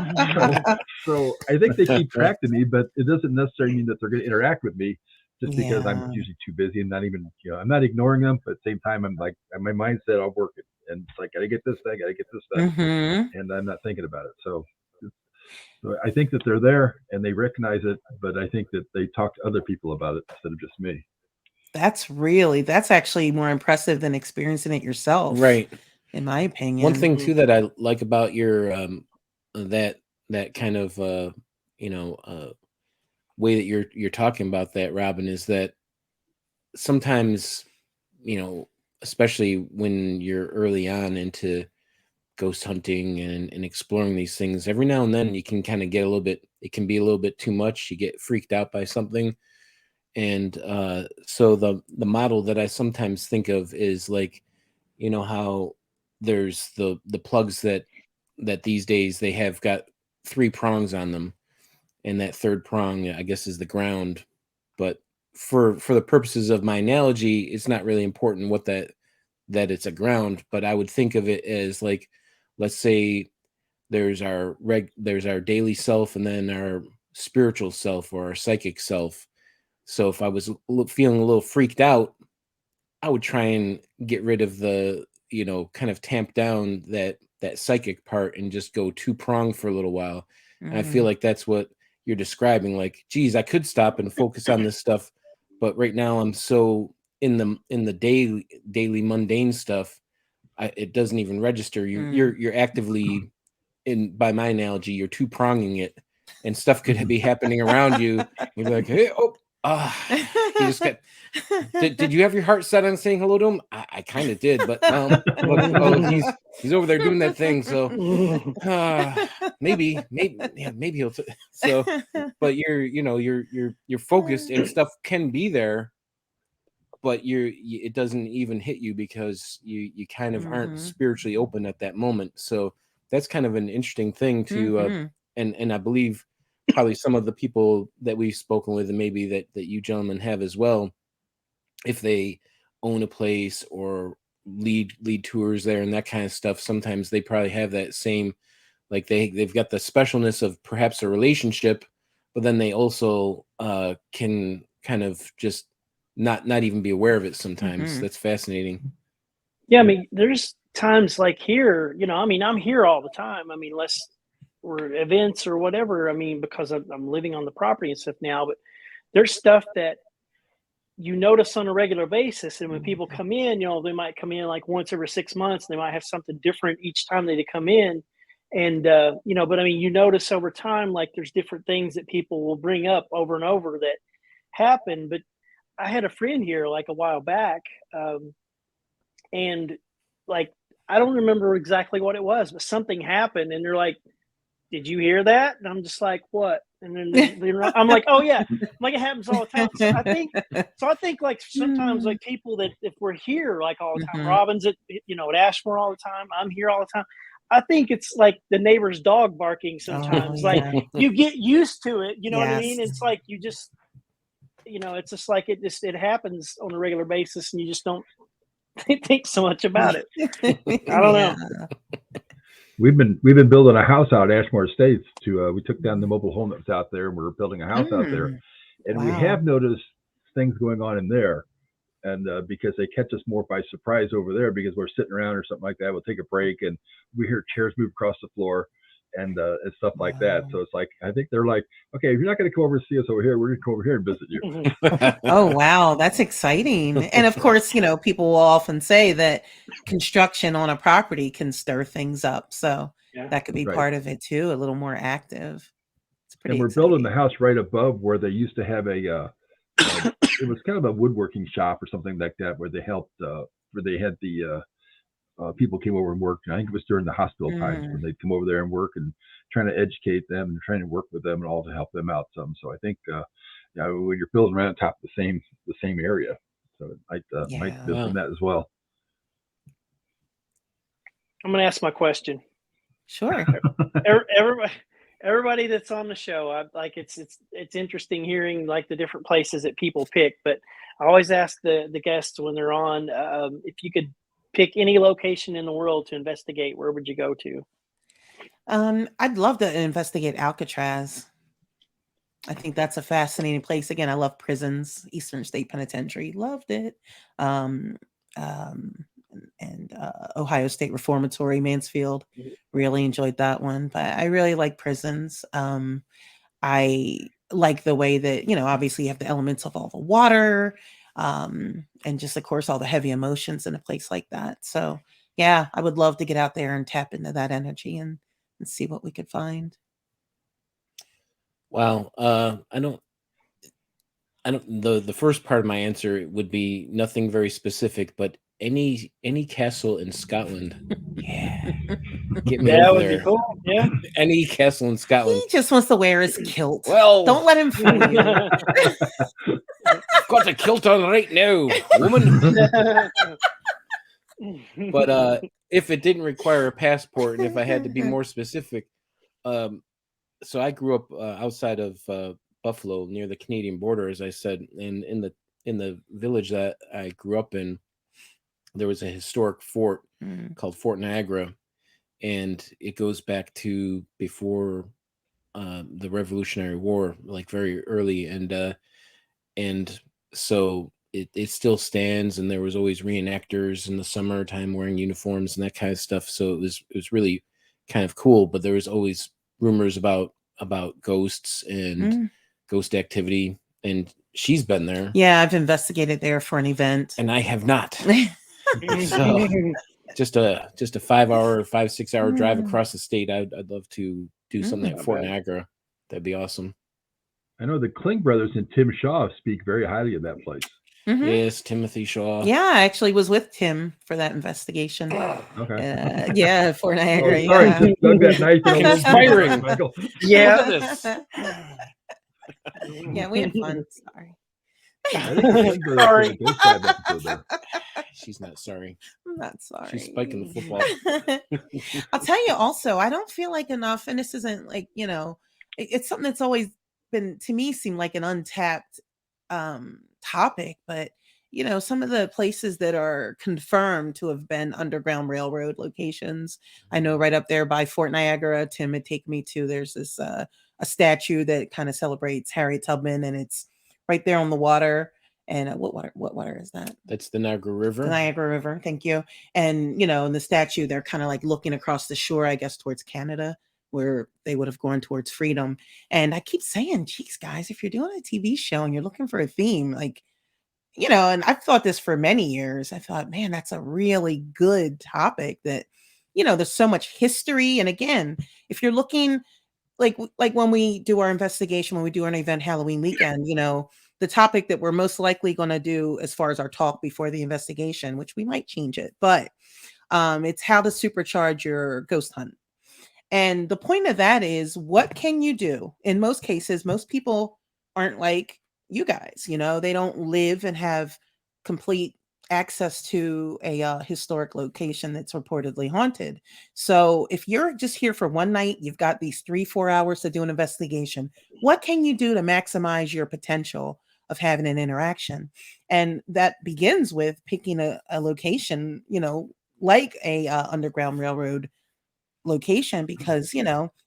[SPEAKER 1] So I think they keep track of me, but it doesn't necessarily mean that they're going to interact with me just because I'm usually too busy and not even, I'm not ignoring them. But at the same time, I'm like, my mindset, I'll work it. And it's like, got to get this thing, got to get this stuff. And I'm not thinking about it. So I think that they're there and they recognize it, but I think that they talk to other people about it instead of just me.
[SPEAKER 4] That's actually more impressive than experiencing it yourself.
[SPEAKER 5] Right.
[SPEAKER 4] In my opinion.
[SPEAKER 5] One thing too that I like about your that kind of way that you're talking about that, Robin, is that sometimes, especially when you're early on into ghost hunting and exploring these things, every now and then you can kind of get it can be a little bit too much. You get freaked out by something. And so the model that I sometimes think of is like, how there's the plugs that these days they have got 3 prongs on them, and that third prong, I guess, is the ground. But for the purposes of my analogy, it's not really important what that it's a ground. But I would think of it as like, let's say there's our daily self and then our spiritual self or our psychic self. So if I was feeling a little freaked out, I would try and get rid of the, kind of tamp down that psychic part and just go 2-pronged for a little while. And I feel like that's what you're describing. Like, geez, I could stop and focus on this stuff, but right now I'm so in the daily mundane stuff, it doesn't even register. You're actively, by my analogy, you're 2-pronging it, and stuff could be happening around you. You're like, hey, you just got. Did you have your heart set on saying hello to him? I kind of did, but look, he's over there doing that thing. So maybe he'll. So, but you're focused, and stuff can be there, but it doesn't even hit you because you kind of aren't spiritually open at that moment. So that's kind of an interesting thing to and I believe probably some of the people that we've spoken with, and maybe that you gentlemen have as well, if they own a place or lead tours there and that kind of stuff, sometimes they probably have that same, like they've got the specialness of perhaps a relationship, but then they also can kind of just not even be aware of it sometimes. That's fascinating.
[SPEAKER 2] Yeah, I mean, there's times like here, I mean, I'm here all the time. I mean, unless we're events or whatever, I mean, because I'm living on the property and stuff now, but there's stuff that you notice on a regular basis. And when people come in, they might come in like once every 6 months, and they might have something different each time they come in. And, but I mean, you notice over time, like there's different things that people will bring up over and over that happen. But I had a friend here like a while back, and like, I don't remember exactly what it was, but something happened, and they're like, "Did you hear that?" And I'm just like, "What?" And then I'm like, "Oh yeah," I'm like, it happens all the time. So I think like sometimes like people that if we're here like all the time, Robin's at Ashmore all the time, I'm here all the time. I think it's like the neighbor's dog barking sometimes. Like you get used to it, you know what I mean? It's like you just, it's just like it happens on a regular basis, and you just don't think so much about it. I don't know.
[SPEAKER 1] We've been building a house out at Ashmore Estates. We took down the mobile home that was out there, and we're building a house out there. And we have noticed things going on in there, and because they catch us more by surprise over there, because we're sitting around or something like that, we'll take a break and we hear chairs move across the floor and stuff like that. So it's like, I think they're like, okay, if you're not going to come over and see us over here, we're going to come over here and visit you.
[SPEAKER 4] Oh, wow. That's exciting. And of course, people will often say that construction on a property can stir things up. So that could be part of it too, a little more active. It's pretty
[SPEAKER 1] And we're
[SPEAKER 4] exciting.
[SPEAKER 1] building the house right above where they used to have it was kind of a woodworking shop or something like that, where they helped, where they had the people came over and worked. And I think it was during the hospital times when they'd come over there and work and trying to educate them and trying to work with them and all to help them out some. So I think, when you're building right on top of the same area, so it might build from that as well.
[SPEAKER 2] I'm going to ask my question.
[SPEAKER 4] Sure.
[SPEAKER 2] Everybody that's on the show, it's interesting hearing like the different places that people pick, but I always ask the guests when they're on, if you could pick any location in the world to investigate, where would you go to?
[SPEAKER 4] I'd love to investigate Alcatraz. I think that's a fascinating place. Again, I love prisons, Eastern State Penitentiary, loved it. And Ohio State Reformatory, Mansfield, really enjoyed that one. But I really like prisons. I like the way that, obviously you have the elements of all the water, and just, of course, all the heavy emotions in a place like that. So, yeah, I would love to get out there and tap into that energy and see what we could find.
[SPEAKER 5] Wow. I don't, the first part of my answer would be nothing very specific, but any castle in Scotland. Yeah. Get me over there. Be cool. Yeah. Any castle in Scotland.
[SPEAKER 4] He just wants to wear his kilt. Well, don't let him fool you.
[SPEAKER 5] I've got the kilt on right now, woman. But if it didn't require a passport, and if I had to be more specific, so I grew up outside of Buffalo, near the Canadian border, as I said, and in the village that I grew up in, there was a historic fort called Fort Niagara, and it goes back to before the Revolutionary War, like very early, and so it still stands, and there was always reenactors in the summertime wearing uniforms and that kind of stuff. So it was really kind of cool, but there was always rumors about ghosts and ghost activity, and she's been there.
[SPEAKER 4] Yeah, I've investigated there for an event,
[SPEAKER 5] and I have not. So just a 5-6 hour drive across the state. I'd love to do something at Fort Niagara. That'd be awesome.
[SPEAKER 1] I know the Kling brothers and Tim Shaw speak very highly of that place.
[SPEAKER 5] Yes, Timothy Shaw.
[SPEAKER 4] Yeah, I actually was with Tim for that investigation.
[SPEAKER 1] Okay.
[SPEAKER 4] Yeah, Fort Niagara.
[SPEAKER 1] Oh, sorry,
[SPEAKER 4] yeah.
[SPEAKER 1] Doug, that nice and
[SPEAKER 5] inspiring.
[SPEAKER 2] Yeah.
[SPEAKER 4] Yeah, we had fun. Sorry.
[SPEAKER 1] I think the Finn Brothers
[SPEAKER 2] Sorry.
[SPEAKER 1] did a Ghost Dive episode there.
[SPEAKER 5] She's not sorry.
[SPEAKER 4] I'm not sorry.
[SPEAKER 5] She's spiking the football.
[SPEAKER 4] I'll tell you also, I don't feel like enough, and this isn't like, it's something that's always been, to me, seemed like an untapped topic, but some of the places that are confirmed to have been Underground Railroad locations. I know right up there by Fort Niagara, Tim would take me to, there's this a statue that kind of celebrates Harriet Tubman, and it's right there on the water. And what water is that?
[SPEAKER 5] That's the Niagara River.
[SPEAKER 4] The Niagara River, thank you. And in the statue, they're kind of like looking across the shore, I guess, towards Canada, where they would have gone towards freedom. And I keep saying, geez, guys, if you're doing a TV show and you're looking for a theme, like, and I've thought this for many years. I thought, man, that's a really good topic that, there's so much history. And again, if you're looking like when we do our investigation, when we do an event Halloween weekend, the topic that we're most likely going to do as far as our talk before the investigation, which we might change it, but it's how to supercharge your ghost hunt. And the point of that is, what can you do? In most cases, most people aren't like you guys, they don't live and have complete access to a historic location that's reportedly haunted. So if you're just here for one night, you've got these 3-4 hours to do an investigation. What can you do to maximize your potential of having an interaction? And that begins with picking a location, like a Underground Railroad location, because,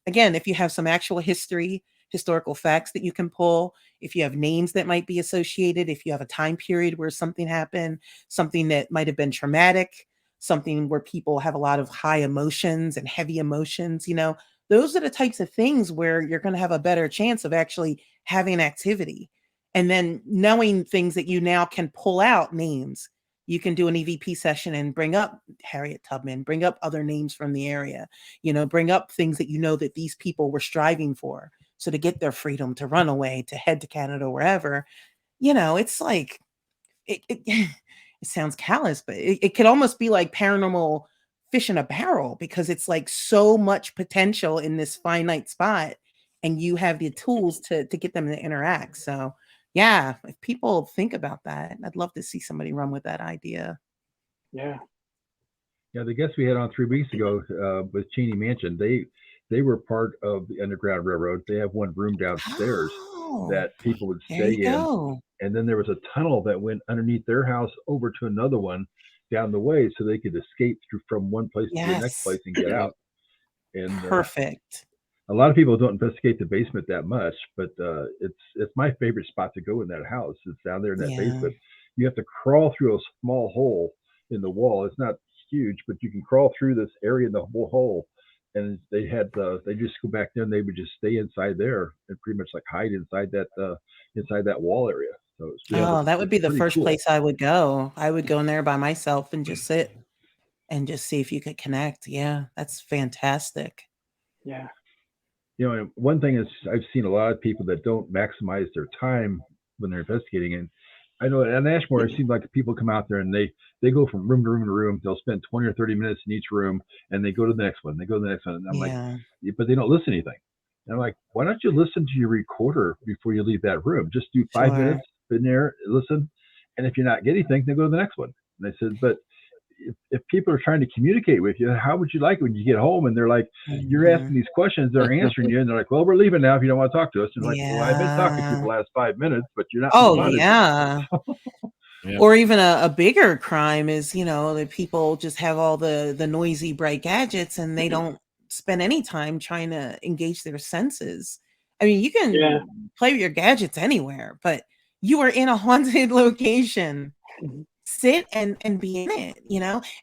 [SPEAKER 4] again, if you have some actual historical facts that you can pull, if you have names that might be associated, if you have a time period where something happened, something that might have been traumatic, something where people have a lot of high emotions and heavy emotions, those are the types of things where you're going to have a better chance of actually having activity. And then knowing things that you now can pull out names. You can do an EVP session and bring up Harriet Tubman, bring up other names from the area, bring up things that that these people were striving for. So to get their freedom, to run away, to head to Canada, wherever, it's like, it sounds callous, but it could almost be like paranormal fish in a barrel, because it's like so much potential in this finite spot, and you have the tools to get them to interact. So yeah, if people think about that, I'd love to see somebody run with that idea.
[SPEAKER 2] Yeah.
[SPEAKER 1] Yeah, the guest we had on 3 weeks ago with Cheney Mansion, they were part of the Underground Railroad. They have one room downstairs that people would
[SPEAKER 4] There
[SPEAKER 1] stay
[SPEAKER 4] you
[SPEAKER 1] in.
[SPEAKER 4] go.
[SPEAKER 1] And then there was a tunnel that went underneath their house over to another one down the way, so they could escape from one place to the next
[SPEAKER 4] Yes.
[SPEAKER 1] place and get out. And
[SPEAKER 4] Perfect.
[SPEAKER 1] a lot of people don't investigate the basement that much, but it's my favorite spot to go in that house. It's down there in that
[SPEAKER 4] Yeah.
[SPEAKER 1] basement. You have to crawl through a small hole in the wall. It's not huge, but you can crawl through this area in the whole hole. And they just go back there and they would just stay inside there and pretty much like hide inside that wall area. So
[SPEAKER 4] That would be the
[SPEAKER 1] pretty
[SPEAKER 4] first
[SPEAKER 1] cool.
[SPEAKER 4] place I would go. I would go in there by myself and just sit and just see if you could connect. Yeah, that's fantastic.
[SPEAKER 2] Yeah.
[SPEAKER 1] And one thing is, I've seen a lot of people that don't maximize their time when they're investigating. And I know at Ashmore, it seems like people come out there and they go from room to room to room. They'll spend 20 or 30 minutes in each room, and they go to the next one. They go to the next one. And I'm like, but they don't listen to anything. And I'm like, why don't you listen to your recorder before you leave that room? Just do 5 minutes in there, listen. And if you're not getting anything, then go to the next one. And I said, but if people are trying to communicate with you, how would you like it when you get home and they're like, you're asking these questions, they're answering you, and they're like, well, we're leaving now if you don't want to talk to us. And like, well, I've been talking to you for the last 5 minutes, but you're not.
[SPEAKER 4] Oh, yeah. Or even a bigger crime is, that people just have all the noisy, bright gadgets and they don't spend any time trying to engage their senses. I mean, you can play with your gadgets anywhere, but you are in a haunted location. Sit and be in it,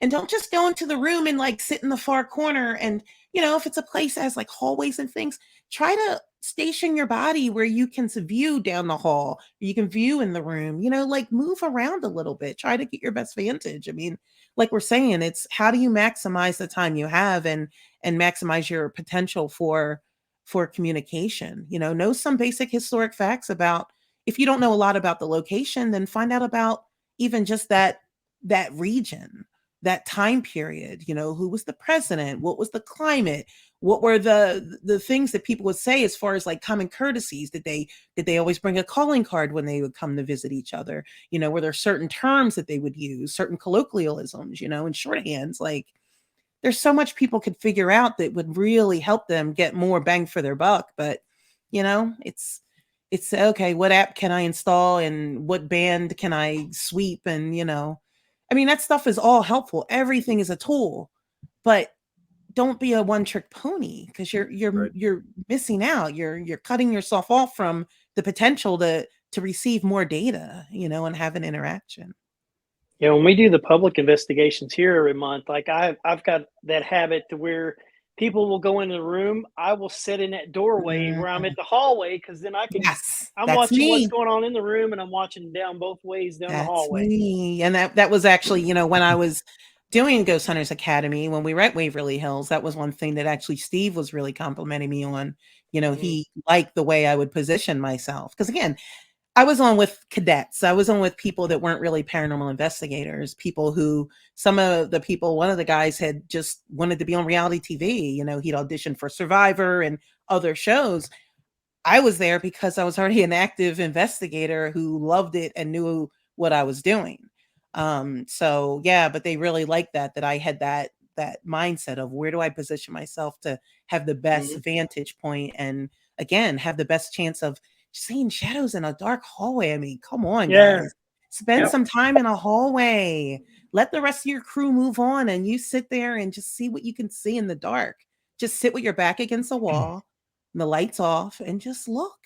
[SPEAKER 4] and don't just go into the room and like sit in the far corner. And, if it's a place that has like hallways and things, try to station your body where you can view down the hall, you can view in the room, like move around a little bit, try to get your best vantage. I mean, like we're saying, it's how do you maximize the time you have and maximize your potential for communication. Know some basic historic facts about, if you don't know a lot about the location, then find out about even just that region, that time period. You know, who was the president? What was the climate? What were the things that people would say as far as like common courtesies? Did they always bring a calling card when they would come to visit each other? You know, were there certain terms that they would use, certain colloquialisms, you know, and shorthands? Like, there's so much people could figure out that would really help them get more bang for their buck. But, you know, it's okay, what app can I install and what band can I sweep? And, you know, I mean, that stuff is all helpful. Everything is a tool, but don't be a one trick pony, because
[SPEAKER 1] Right.
[SPEAKER 4] you're missing out. You're cutting yourself off from the potential to receive more data, you know, and have an interaction.
[SPEAKER 2] Yeah, when we do the public investigations here every month, like I've got that habit to where people will go into the room. I will sit in that doorway where I'm
[SPEAKER 4] Mm,
[SPEAKER 2] at the hallway, because then I can.
[SPEAKER 4] yes,
[SPEAKER 2] I'm
[SPEAKER 4] that's
[SPEAKER 2] watching what's
[SPEAKER 4] me.
[SPEAKER 2] going on in the room, and I'm watching down both ways down the
[SPEAKER 4] That's
[SPEAKER 2] hallway.
[SPEAKER 4] me. And that was actually, you know, when I was doing Ghost Hunters Academy, when we were at Waverly Hills, that was one thing that actually Steve was really complimenting me on. You know,
[SPEAKER 2] Mhm.
[SPEAKER 4] he liked the way I would position myself. Because again, I was on with cadets. I was on with people that weren't really paranormal investigators, people who, some of the people, one of the guys had just wanted to be on reality TV. You know, he'd auditioned for Survivor and other shows. I was there because I was already an active investigator who loved it and knew what I was doing. So yeah, but they really liked that I had that mindset of where do I position myself to have the best
[SPEAKER 2] Mhm.
[SPEAKER 4] vantage point, and again, have the best chance of seeing shadows in a dark hallway. I mean, come on,
[SPEAKER 2] Yeah.
[SPEAKER 4] guys. Spend
[SPEAKER 2] Yep.
[SPEAKER 4] some time in a hallway. Let the rest of your crew move on and you sit there and just see what you can see in the dark. Just sit with your back against the wall, the lights off, and just look.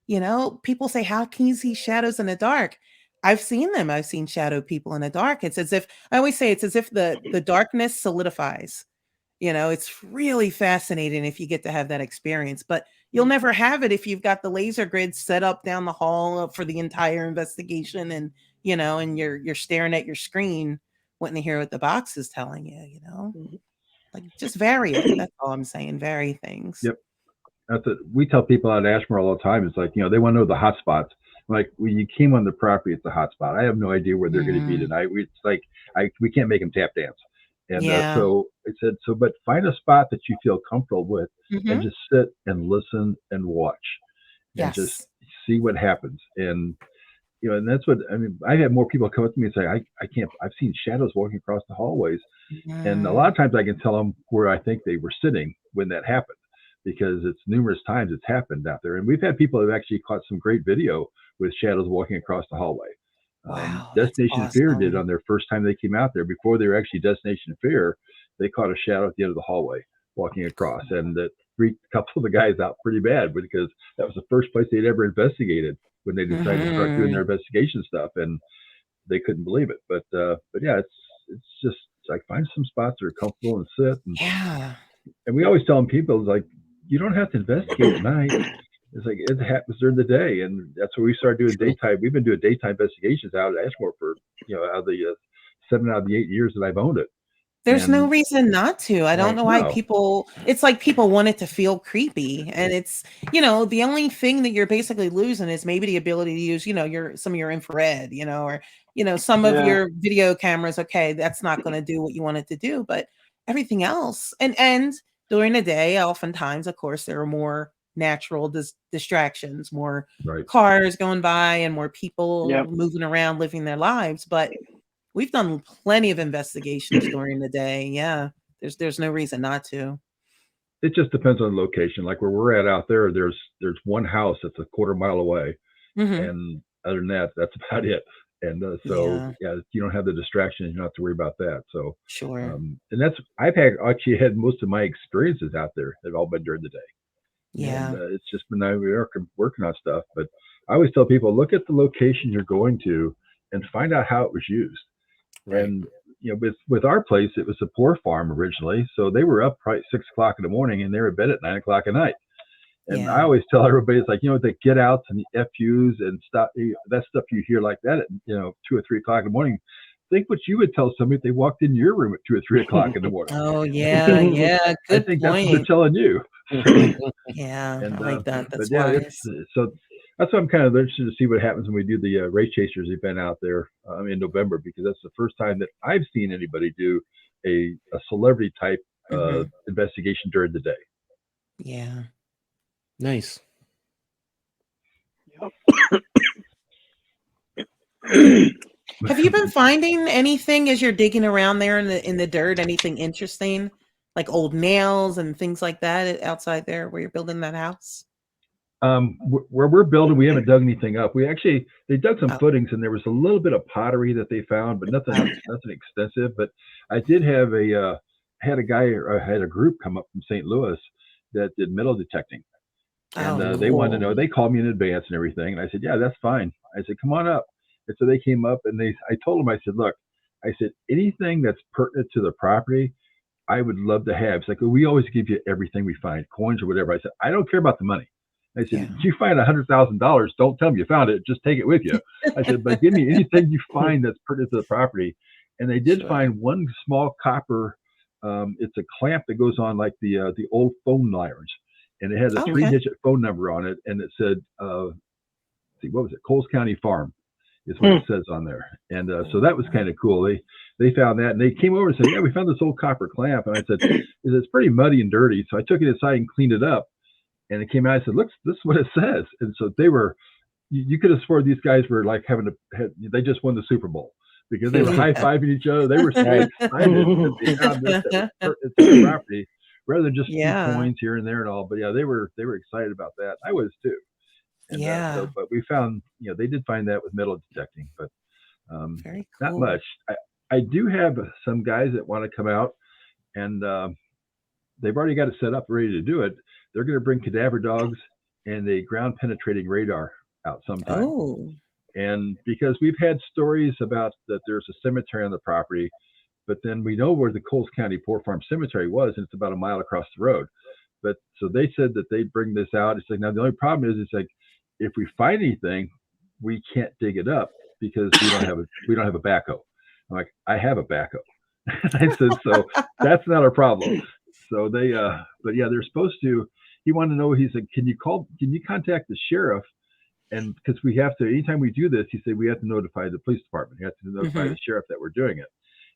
[SPEAKER 4] You know, people say, how can you see shadows in the dark? I've seen them. I've seen shadow people in the dark. It's as if, I always say, it's as if the darkness solidifies. You know, it's really fascinating if you get to have that experience, but you'll never have it if you've got the laser grid set up down the hall for the entire investigation, and, you know, and you're staring at your screen wanting to hear what the box is telling you, you know?
[SPEAKER 2] Mhm.
[SPEAKER 4] Like, just vary it. That's all I'm saying. Vary things.
[SPEAKER 1] Yep. We tell people out at Ashmore all the time. It's like, they want to know the hot spots. Like, when you came on the property, it's a hot spot. I have no idea where they're going to be
[SPEAKER 4] Mm,
[SPEAKER 1] tonight. It's like, we can't make them tap dance. And
[SPEAKER 4] yeah.
[SPEAKER 1] so I said, but find a spot that you feel comfortable with, and
[SPEAKER 4] Mhm.
[SPEAKER 1] just sit and listen and watch, and just
[SPEAKER 4] Yes.
[SPEAKER 1] see what happens. And and that's what I mean. I had more people come up to me and say, I can't. I've seen shadows walking across the hallways, and a lot
[SPEAKER 4] Mm,
[SPEAKER 1] of times I can tell them where I think they were sitting when that happened, because it's numerous times it's happened out there. And we've had people who have actually caught some great video with shadows walking across the hallway.
[SPEAKER 4] wow, that's
[SPEAKER 1] Destination Fear did
[SPEAKER 4] awesome.
[SPEAKER 1] on their first time they came out there. Before they were actually Destination Fear, they caught a shadow at the end of the hallway walking across,
[SPEAKER 4] Cool.
[SPEAKER 1] and that freaked a couple of the guys out pretty bad, because that was the first place they'd ever investigated when they decided to start doing their
[SPEAKER 4] Mhm.
[SPEAKER 1] investigation stuff, and they couldn't believe it. But yeah, it's just like, find some spots that are comfortable and sit.
[SPEAKER 4] Yeah.
[SPEAKER 1] And we always tell people, like, you don't have to investigate at night. It's like, it happens during the day, and that's where we started doing
[SPEAKER 5] True.
[SPEAKER 1] daytime. We've been doing daytime investigations out at Ashmore for out of the 7 out of the 8 years that I've owned it.
[SPEAKER 4] There's no
[SPEAKER 1] And
[SPEAKER 4] reason not to. I don't
[SPEAKER 5] Right.
[SPEAKER 4] know why
[SPEAKER 1] no,
[SPEAKER 4] people, it's like people want it to feel creepy. And it's, you know, the only thing that you're basically losing is maybe the ability to use, you know, your some of your infrared, you know, or, you know, some of
[SPEAKER 2] Yeah.
[SPEAKER 4] your video cameras. Okay, that's not going to do what you want it to do, but everything else. And during the day, oftentimes, of course, there are more natural distractions, more
[SPEAKER 1] right.
[SPEAKER 4] cars going by and more people
[SPEAKER 2] Yep.
[SPEAKER 4] moving around living their lives. But we've done plenty of investigations during the day. Yeah. There's no reason not to.
[SPEAKER 1] It just depends on the location. Like where we're at out there, there's one house that's a quarter mile away,
[SPEAKER 4] Mhm.
[SPEAKER 1] and other than that, that's about it. And so
[SPEAKER 4] Yeah,
[SPEAKER 1] yeah, you don't have the distraction. You don't have to worry about that. So,
[SPEAKER 4] sure.
[SPEAKER 1] and that's I've actually had most of my experiences out there have all been during the day, and
[SPEAKER 4] Yeah.
[SPEAKER 1] it's just been we are working on stuff. But I always tell people, look at the location you're going to and find out how it was used.
[SPEAKER 5] Right.
[SPEAKER 1] And with our place, it was a poor farm originally, so they were up probably 6 o'clock in the morning, and they were in bed at 9 o'clock at night. And I
[SPEAKER 4] Yeah.
[SPEAKER 1] always tell everybody, it's like, the get outs and the FUs and stuff, that stuff you hear like that at 2 or 3 o'clock in the morning. Think what you would tell somebody if they walked in your room at 2 or 3 o'clock in the morning.
[SPEAKER 4] Oh, yeah, yeah,
[SPEAKER 1] I
[SPEAKER 4] good
[SPEAKER 1] think that's what they're
[SPEAKER 4] point.
[SPEAKER 1] telling you.
[SPEAKER 4] Yeah, I
[SPEAKER 1] And
[SPEAKER 4] like that.
[SPEAKER 1] but
[SPEAKER 4] That's
[SPEAKER 1] yeah, it's
[SPEAKER 4] wise.
[SPEAKER 1] so. that's why I'm kind of interested to see what happens when we do the race chasers event out there in November, because that's the first time that I've seen anybody do a celebrity type
[SPEAKER 4] Hmm.
[SPEAKER 1] investigation during the day.
[SPEAKER 4] Yeah.
[SPEAKER 5] Nice.
[SPEAKER 4] Have you been finding anything as you're digging around there in the dirt? Anything interesting, like old nails and things like that outside there where you're building that house?
[SPEAKER 1] Where we're building, we haven't dug anything up. They dug some
[SPEAKER 4] Oh,
[SPEAKER 1] footings, and there was a little bit of pottery that they found, but
[SPEAKER 4] okay.
[SPEAKER 1] nothing extensive. But I did have had a guy, or I had a group come up from St. Louis that did metal detecting, and
[SPEAKER 4] Oh,
[SPEAKER 1] they wanted to
[SPEAKER 4] cool.
[SPEAKER 1] know. They called me in advance and everything, and I said, yeah, that's fine. I said, come on up. And so they came up, and I told them, I said, look, I said, anything that's pertinent to the property, I would love to have. It's like, we always give you everything we find, coins or whatever. I said, I don't care about the money. I said,
[SPEAKER 4] Yeah.
[SPEAKER 1] if you find $100,000, don't tell me you found it. Just take it with you. I said, but give me anything you find that's pertinent to the property. And they did
[SPEAKER 5] Sure.
[SPEAKER 1] find one small copper. It's a clamp that goes on like the old phone wires, and it had a
[SPEAKER 4] Okay.
[SPEAKER 1] 3-digit phone number on it, and it said, see, what was it? Coles County Farm is what it says on there. And so that was kind of cool. They found that, and they came over and said, yeah, we found this old copper clamp. And I said, it's pretty muddy and dirty. So I took it inside and cleaned it up. And it came out. I said, look, this is what it says. And so they were, you could have sworn these guys were like they just won the Super Bowl, because they were high fiving each other. They were so
[SPEAKER 5] Right.
[SPEAKER 1] excited that they found this that was pertinent to the property, rather than just a few
[SPEAKER 4] Yeah.
[SPEAKER 1] coins here and there and all. But yeah, they were excited about that. I was too. And
[SPEAKER 4] Yeah.
[SPEAKER 1] but we found, they did find that with metal detecting, but
[SPEAKER 4] Very
[SPEAKER 1] not
[SPEAKER 4] cool.
[SPEAKER 1] much. I do have some guys that want to come out, and they've already got it set up, ready to do it. They're going to bring cadaver dogs and a ground penetrating radar out sometime.
[SPEAKER 4] Oh.
[SPEAKER 1] And because we've had stories about that there's a cemetery on the property, but then we know where the Coles County Poor Farm Cemetery was, and it's about a mile across the road. But so they said that they'd bring this out. It's like, now the only problem is, it's like, if we find anything, we can't dig it up because we don't have a backhoe. I'm like, I have a backhoe. I said, so that's not a problem. So but yeah, they're supposed to. He wanted to know. He said, can you contact the sheriff? And because we have to, anytime we do this, he said, we have to notify the police department. We have to notify
[SPEAKER 4] Hmm.
[SPEAKER 1] the sheriff that we're doing it.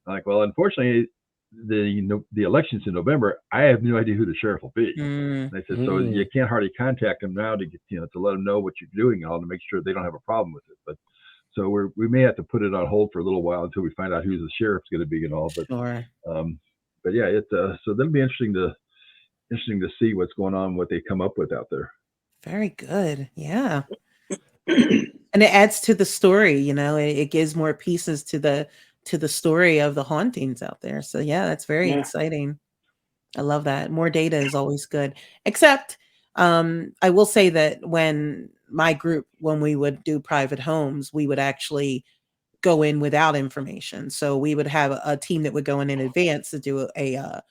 [SPEAKER 1] I'm like, well, unfortunately, the election's in November. I have no idea who the sheriff will be.
[SPEAKER 4] Mm.
[SPEAKER 1] And I said, so you can't hardly contact them now to get, to let them know what you're doing and all, to make sure they don't have a problem with it. But so we may have to put it on hold for a little while until we find out who the sheriff's going to be and all.
[SPEAKER 4] Sure.
[SPEAKER 1] But yeah, so that'll be interesting to see what's going on, what they come up with out there.
[SPEAKER 4] Very good. Yeah. And it adds to the story, it gives more pieces to the story of the hauntings out there. So yeah, that's very exciting. I love that. More data is always good. Except I will say that when we would do private homes, we would actually go in without information. So we would have a team that would go in advance to do a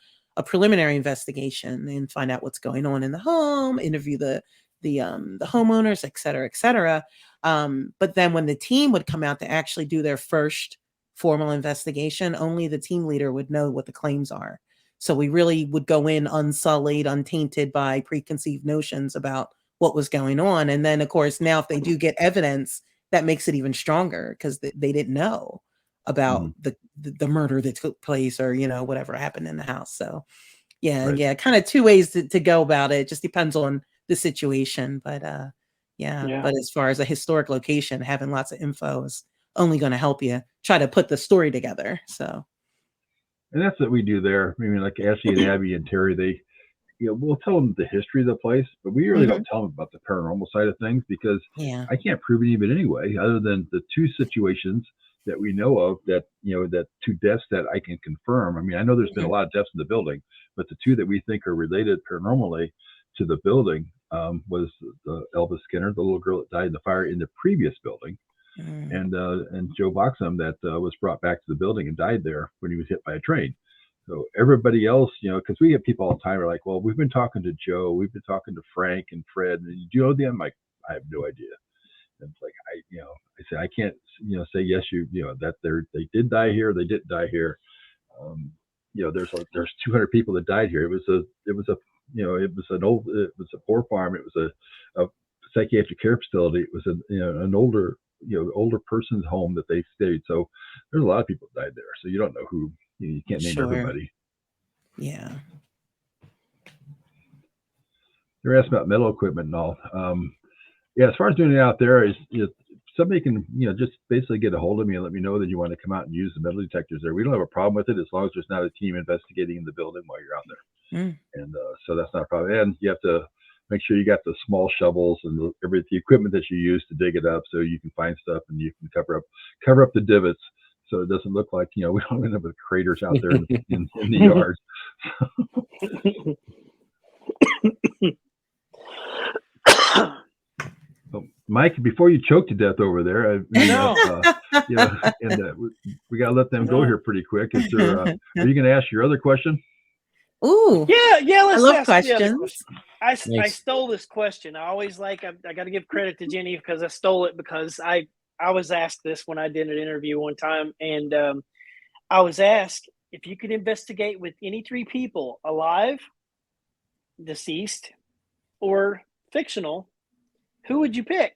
[SPEAKER 4] preliminary investigation and find out what's going on in the home, interview the homeowners, et cetera, et cetera. But then when the team would come out to actually do their first formal investigation, only the team leader would know what the claims are. So we really would go in unsullied, untainted by preconceived notions about what was going on. And then, of course, now if they do get evidence, that makes it even stronger because they didn't know about the murder that took place or, whatever happened in the house. So
[SPEAKER 1] Right.
[SPEAKER 4] yeah, kind of two ways to go about it. It just depends on the situation. But
[SPEAKER 2] Yeah.
[SPEAKER 4] but as far as a historic location, having lots of info is only going to help you try to put the story together. So
[SPEAKER 1] And that's what we do there. I mean, like Ashley and Abby and Terry, we'll tell them the history of the place, but we really don't tell them about the paranormal side of things, because
[SPEAKER 4] yeah.
[SPEAKER 1] I can't prove any of it anyway, other than the two situations that we know of, that, that two deaths that I can confirm. I mean, I know there's been a lot of deaths in the building, but the two that we think are related paranormally to the building was the Elvis Skinner, the little girl that died in the fire in the previous building, and Joe Boxham that was brought back to the building and died there when he was hit by a train. So everybody else, because we have people all the time are like, well, we've been talking to Joe, we've been talking to Frank and Fred, and do you know them? I'm like, I have no idea. And it's like, I say, I can't, say yes, that they did die here, they didn't die here. There's 200 people that died here. It was a poor farm. It was a psychiatric care facility. It was an older person's home that they stayed. So there's a lot of people that died there. So you don't know who. You can't name everybody.
[SPEAKER 4] Yeah.
[SPEAKER 1] You're asking about metal equipment and all. Yeah, as far as doing it out there, is somebody can just basically get a hold of me and let me know that you want to come out and use the metal detectors there. We don't have a problem with it as long as there's not a team investigating in the building while you're out there. And so that's not a problem. And you have to make sure you got the small shovels and the equipment that you use to dig it up, so you can find stuff and you can cover up the divots, so it doesn't look like we don't end up with craters out there in the yard. Mike, before you choke to death over there, we got to let them go here pretty quick. Is there? Are you going to ask your other question?
[SPEAKER 4] Ooh,
[SPEAKER 2] yeah. Let's
[SPEAKER 4] love
[SPEAKER 2] ask
[SPEAKER 4] questions.
[SPEAKER 2] the other question. I stole this question. I always I got to give credit to Jenny because I stole it, because I was asked this when I did an interview one time, and I was asked if you could investigate with any three people, alive, deceased, or fictional, who would you pick?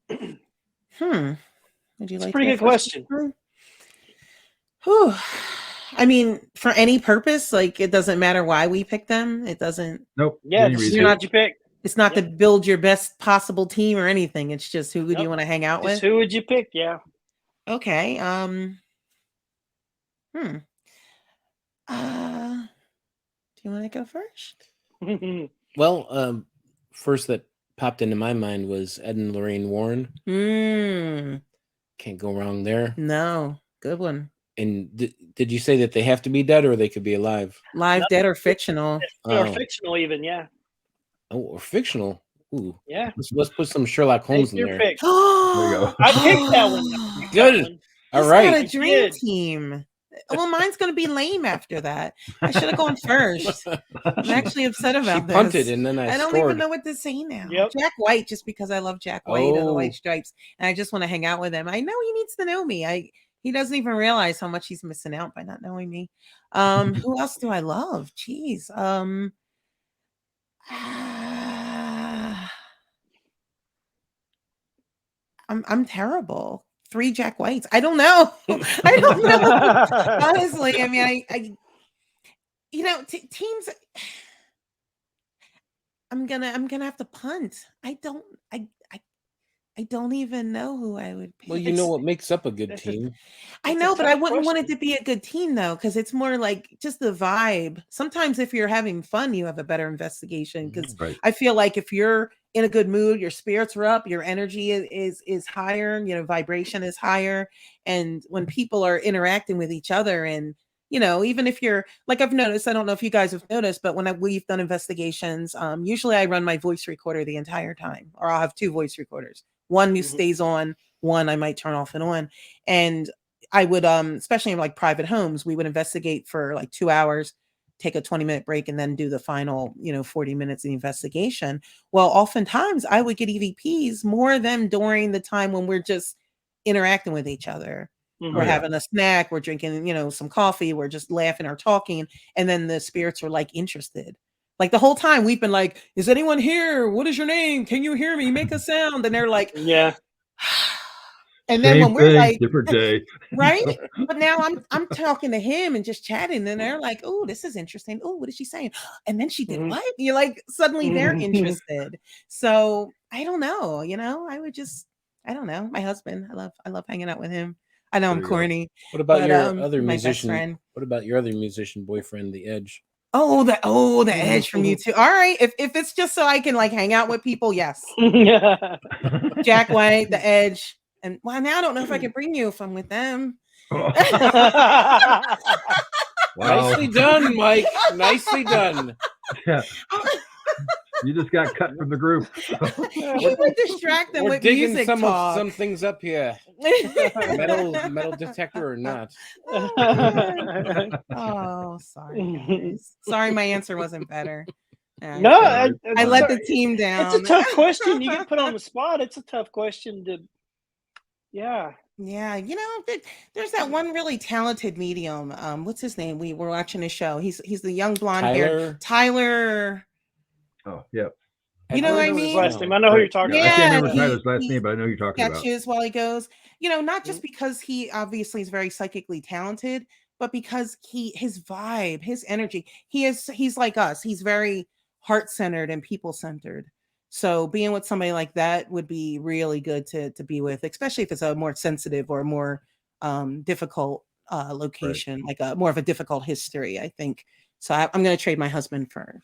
[SPEAKER 4] Would you like?
[SPEAKER 2] It's a pretty good question.
[SPEAKER 4] Whew. I mean, for any purpose, like it doesn't matter why we pick them. It doesn't.
[SPEAKER 1] Nope.
[SPEAKER 2] Yeah, you're not you pick.
[SPEAKER 4] It's not to build your best possible team or anything. It's just who would you want to hang out with?
[SPEAKER 2] Who would you pick? Yeah.
[SPEAKER 4] Okay. Do you want to go first?
[SPEAKER 5] Well, first that popped into my mind was Ed and Lorraine Warren. Can't go wrong there.
[SPEAKER 4] No, good one.
[SPEAKER 5] And did you say that they have to be dead or they could be alive?
[SPEAKER 4] Live, dead, or fictional?
[SPEAKER 2] Or fictional, even, yeah.
[SPEAKER 5] Oh, or fictional. Ooh.
[SPEAKER 2] Yeah.
[SPEAKER 5] Let's put some Sherlock Holmes in there.
[SPEAKER 1] There you go.
[SPEAKER 2] I picked that one.
[SPEAKER 5] Good. All right.
[SPEAKER 4] Got a dream team. Well, mine's going to be lame after that. I should have gone first. I'm actually upset about
[SPEAKER 5] this. She punted and then I
[SPEAKER 4] don't
[SPEAKER 5] scored.
[SPEAKER 4] even know what to say now.
[SPEAKER 2] Yep.
[SPEAKER 4] Jack White, just because I love Jack White and the White Stripes, and I just want to hang out with him. I know he needs to know me. He doesn't even realize how much he's missing out by not knowing me. Who else do I love? Jeez. I'm terrible. 3 Jack Whites. I don't know. I don't know. Honestly, I mean, I teams. I'm gonna have to punt. I don't even know who I would pick.
[SPEAKER 5] Well, you know what makes up a good team.
[SPEAKER 4] I know, but I wouldn't want it to be a good team though, because it's more like just the vibe. Sometimes if you're having fun, you have a better investigation. Because I feel like if you're in a good mood, your spirits are up, your energy is higher, vibration is higher. And when people are interacting with each other, and even if you're like, I've noticed, I don't know if you guys have noticed, but when we've done investigations, usually I run my voice recorder the entire time, or I'll have 2 voice recorders. One who stays on, one I might turn off and on. And I would, especially in like private homes, we would investigate for like 2 hours, take a 20-minute break, and then do the final, 40 minutes of investigation. Well, oftentimes I would get EVPs, more of them during the time when we're just interacting with each other. We're having a snack, we're drinking, some coffee, we're just laughing or talking. And then the spirits are like interested. Like the whole time we've been like, is anyone here? What is your name? Can you hear me? Make a sound. And they're like,
[SPEAKER 2] yeah.
[SPEAKER 4] And then when we're like,
[SPEAKER 1] different day,
[SPEAKER 4] right? But now I'm talking to him and just chatting, and they're like, oh, this is interesting. Oh, what is she saying? And then she did what? You're like, suddenly they're interested. So I don't know, I don't know. My husband, I love hanging out with him. I know I'm corny.
[SPEAKER 5] What about your other musician? What about your other musician boyfriend, The Edge?
[SPEAKER 4] Oh, the Edge from U2. All right. If it's just so I can like hang out with people, yes. Jack White, The Edge. And well, now I don't know if I can bring you if I'm with them.
[SPEAKER 1] Wow.
[SPEAKER 5] Nicely done, Mike. Nicely done.
[SPEAKER 1] Yeah. You just got cut from the group.
[SPEAKER 4] You would distract them with
[SPEAKER 5] digging
[SPEAKER 4] music
[SPEAKER 5] some things up here. metal detector or not?
[SPEAKER 4] Oh, sorry, guys. Sorry, my answer wasn't better.
[SPEAKER 2] No,
[SPEAKER 4] I let the team down.
[SPEAKER 2] It's a tough question. You get put on the spot. It's a tough question to. Yeah.
[SPEAKER 4] Yeah, there's that one really talented medium. What's his name? We were watching a show. He's the young blonde hair. Tyler.
[SPEAKER 1] Oh, yeah.
[SPEAKER 4] You know what I
[SPEAKER 2] know his
[SPEAKER 4] mean?
[SPEAKER 2] last name. I know who you're talking
[SPEAKER 1] I
[SPEAKER 2] about.
[SPEAKER 1] can't
[SPEAKER 4] Yeah,
[SPEAKER 1] remember Tyler's last name, but I know who you're talking about.
[SPEAKER 4] catches while he goes. You know, not just because he obviously is very psychically talented, but because his vibe, his energy, he's like us. He's very heart-centered and people-centered. So being with somebody like that would be really good to be with, especially if it's a more sensitive or more difficult location, like a more of a difficult history, I think. So I'm going to trade my husband for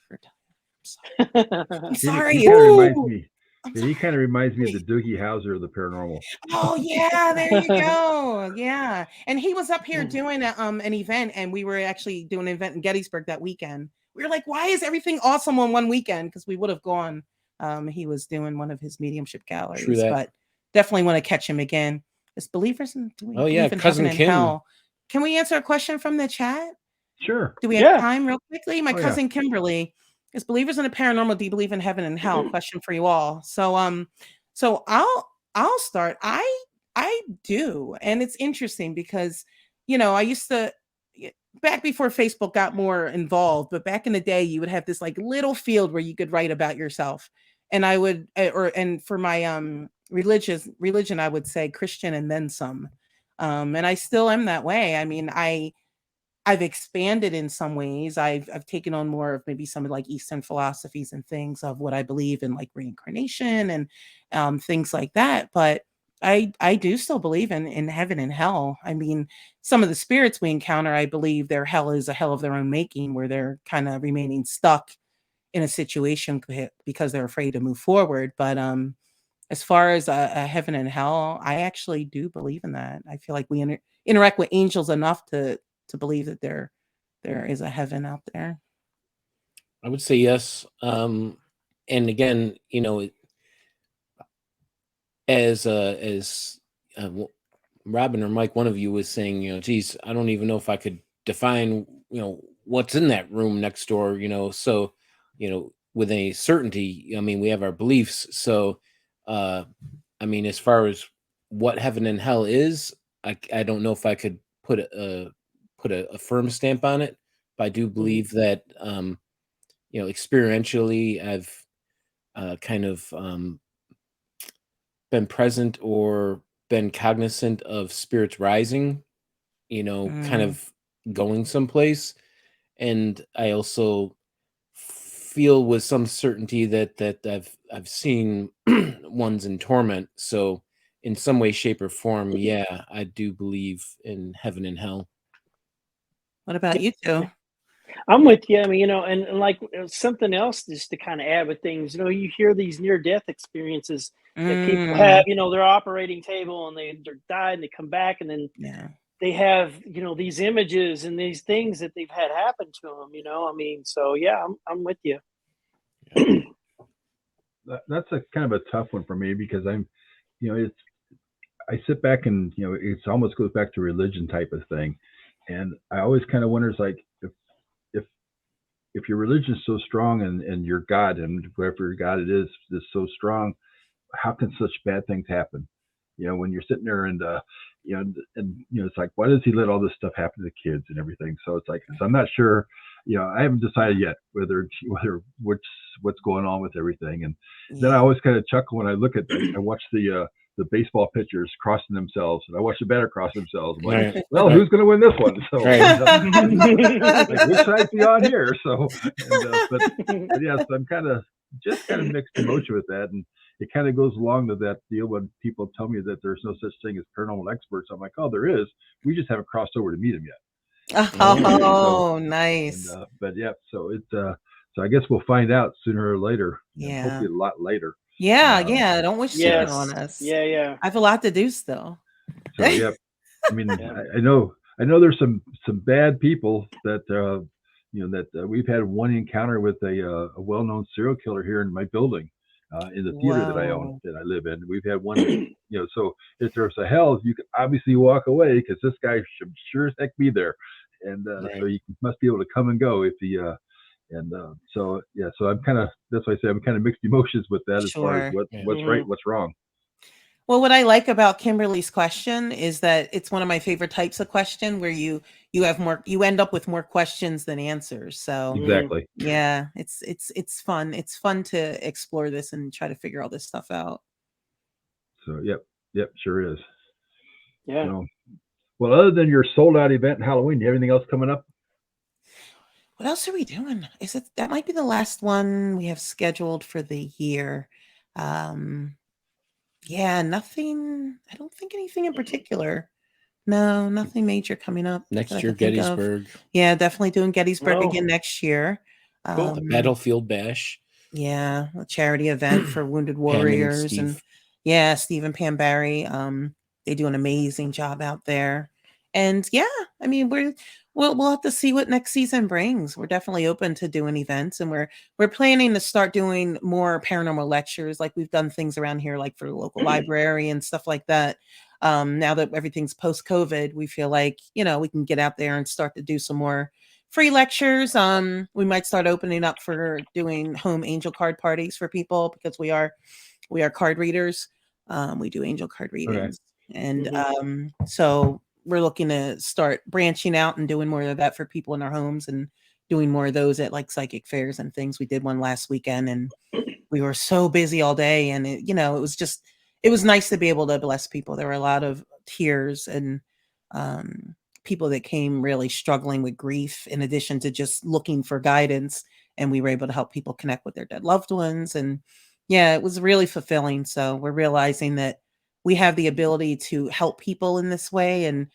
[SPEAKER 4] I'm sorry.
[SPEAKER 1] He kind of reminds
[SPEAKER 4] Ooh,
[SPEAKER 1] me.
[SPEAKER 4] I'm
[SPEAKER 1] He kind of reminds me of the
[SPEAKER 4] sorry.
[SPEAKER 1] Doogie Howser of the paranormal.
[SPEAKER 4] Oh yeah, there you go. Yeah, and he was up here doing an event, and we were actually doing an event in Gettysburg that weekend. We were like, "Why is everything awesome on one weekend?" Because we would have gone. He was doing one of his mediumship
[SPEAKER 5] True
[SPEAKER 4] galleries,
[SPEAKER 5] that.
[SPEAKER 4] but definitely want to catch him again. It's believers in do we
[SPEAKER 5] Oh yeah,
[SPEAKER 4] believe in
[SPEAKER 5] cousin
[SPEAKER 4] heaven and
[SPEAKER 5] Kim.
[SPEAKER 4] hell? Can we answer a question from the chat?
[SPEAKER 1] Sure.
[SPEAKER 4] Do we have
[SPEAKER 2] Yeah.
[SPEAKER 4] time real quickly? My
[SPEAKER 1] Oh, yeah.
[SPEAKER 4] cousin Kimberly is believers in the paranormal. Do you believe in heaven and hell? Question for you all. So I'll start. I do. And it's interesting because, you know, I used to back before Facebook got more involved, but back in the day, you would have this like little field where you could write about yourself. And I would and for my religion, I would say Christian and then some. And I still am that way. I mean, I've expanded in some ways. I've taken on more of maybe some of like Eastern philosophies and things of what I believe in, like reincarnation and things like that. But I do still believe in heaven and hell. I mean, some of the spirits we encounter, I believe their hell is a hell of their own making, where they're kind of remaining stuck in a situation because they're afraid to move forward. But as far as a heaven and hell, I actually do believe in that. I feel like we interact with angels enough to believe that there is a heaven out there.
[SPEAKER 5] I would say yes. And again, you know, as Robin or Mike, one of you was saying, you know, geez, I don't even know if I could define, you know, what's in that room next door, you know. So, you know, with any certainty, I mean, we have our beliefs. So, I mean, as far as what heaven and hell is, I don't know if I could put a firm stamp on it, but I do believe that, you know, experientially, I've kind of been present or been cognizant of spirits rising, you know, kind of going someplace. And I also feel with some certainty that I've seen ones in torment. So in some way, shape, or form, yeah, I do believe in heaven and hell.
[SPEAKER 4] What about you two?
[SPEAKER 2] I'm with you. I mean, you know, and like something else just to kind of add with things, you know, you hear these near death experiences that people have, you know, their operating table and they're died and they come back and then
[SPEAKER 4] Yeah.
[SPEAKER 2] they have, you know, these images and these things that they've had happen to them, you know, I mean, so yeah, I'm with you.
[SPEAKER 1] That's a kind of a tough one for me because I'm, you know, I sit back and, you know, it's almost goes back to religion type of thing. And I always kind of wonder, it's like, if your religion is so strong and your God and whatever your God it is so strong, how can such bad things happen? You know, when you're sitting there and you know, and you know, it's like, why does he let all this stuff happen to the kids and everything? So it's like, so I'm not sure. You know, I haven't decided yet whether what's going on with everything. And then I always kind of chuckle when I look at I watch the baseball pitchers crossing themselves, and I watch the batter cross themselves. I'm like,
[SPEAKER 5] Right.
[SPEAKER 1] well, who's going to win this one? So,
[SPEAKER 5] Right.
[SPEAKER 1] like, which side's he on here? So, but yes, I'm kind of mixed emotion with that, and it kind of goes along to that deal when people tell me that there's no such thing as paranormal experts. I'm like, oh, there is. We just haven't crossed over to meet them yet.
[SPEAKER 4] Oh, nice.
[SPEAKER 1] And, but yeah, so it's so I guess we'll find out sooner or later.
[SPEAKER 4] Yeah.
[SPEAKER 1] Hopefully a lot later.
[SPEAKER 4] Yeah. Don't wish secret
[SPEAKER 2] Yes.
[SPEAKER 4] on us.
[SPEAKER 2] Yeah.
[SPEAKER 4] I have a lot to do still.
[SPEAKER 1] So yeah, I mean, I know there's some bad people that you know that we've had one encounter with a well-known serial killer here in my building, in the theater that I own, that I live in. We've had one, you know, so if there's a hell, you can obviously walk away because this guy should sure as heck be there, and so you must be able to come and go if he. So yeah, so I'm kind of, that's why I say I'm kind of mixed emotions with that as far as what's right, what's wrong.
[SPEAKER 4] Well, what I like about Kimberly's question is that it's one of my favorite types of question where you you end up with more questions than answers. So
[SPEAKER 1] Exactly.
[SPEAKER 4] yeah, it's fun. It's fun to explore this and try to figure all this stuff out.
[SPEAKER 1] So yep, sure is.
[SPEAKER 2] Yeah.
[SPEAKER 1] So, well, other than your sold out event in Halloween, do you have anything else coming up?
[SPEAKER 4] What else are we doing? Is it that might be the last one we have scheduled for the year? Yeah, nothing. I don't think anything in particular. No, nothing major coming up that I
[SPEAKER 5] Next year,
[SPEAKER 4] could think of.
[SPEAKER 5] Gettysburg,
[SPEAKER 4] Yeah, definitely doing Gettysburg
[SPEAKER 2] Oh,
[SPEAKER 4] again next year.
[SPEAKER 2] cool.
[SPEAKER 5] a battlefield bash.
[SPEAKER 4] Yeah, a charity event for wounded
[SPEAKER 5] Pam and
[SPEAKER 4] warriors, and
[SPEAKER 5] Steve.
[SPEAKER 4] yeah, Steve and Pam Barry. They do an amazing job out there. And yeah, I mean, we'll have to see what next season brings. We're definitely open to doing events, and we're planning to start doing more paranormal lectures, like we've done things around here, like for the local library and stuff like that. Now that everything's post-COVID, we feel like, you know, we can get out there and start to do some more free lectures. We might start opening up for doing home angel card parties for people, because we are card readers. We do angel card readings. And so we're looking to start branching out and doing more of that for people in their homes, and doing more of those at like psychic fairs and things. We did one last weekend, and we were so busy all day, and it was nice to be able to bless people. There were a lot of tears, and people that came really struggling with grief, in addition to just looking for guidance, and we were able to help people connect with their dead loved ones. And yeah, it was really fulfilling. So we're realizing that we have the ability to help people in this way, and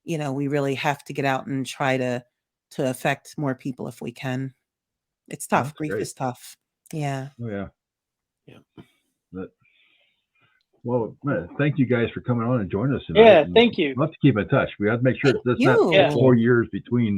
[SPEAKER 4] we really have to get out and try to affect more people if we can. It's tough.
[SPEAKER 1] That's
[SPEAKER 4] Grief
[SPEAKER 1] great.
[SPEAKER 4] is tough. Yeah.
[SPEAKER 1] Oh yeah.
[SPEAKER 5] Yeah.
[SPEAKER 1] Well, man, thank you guys for coming on and joining us tonight.
[SPEAKER 2] Yeah,
[SPEAKER 1] And
[SPEAKER 2] thank you.
[SPEAKER 1] we'll have to keep in touch. We have to make sure
[SPEAKER 4] Thank
[SPEAKER 1] that's
[SPEAKER 4] you.
[SPEAKER 1] not 4 years between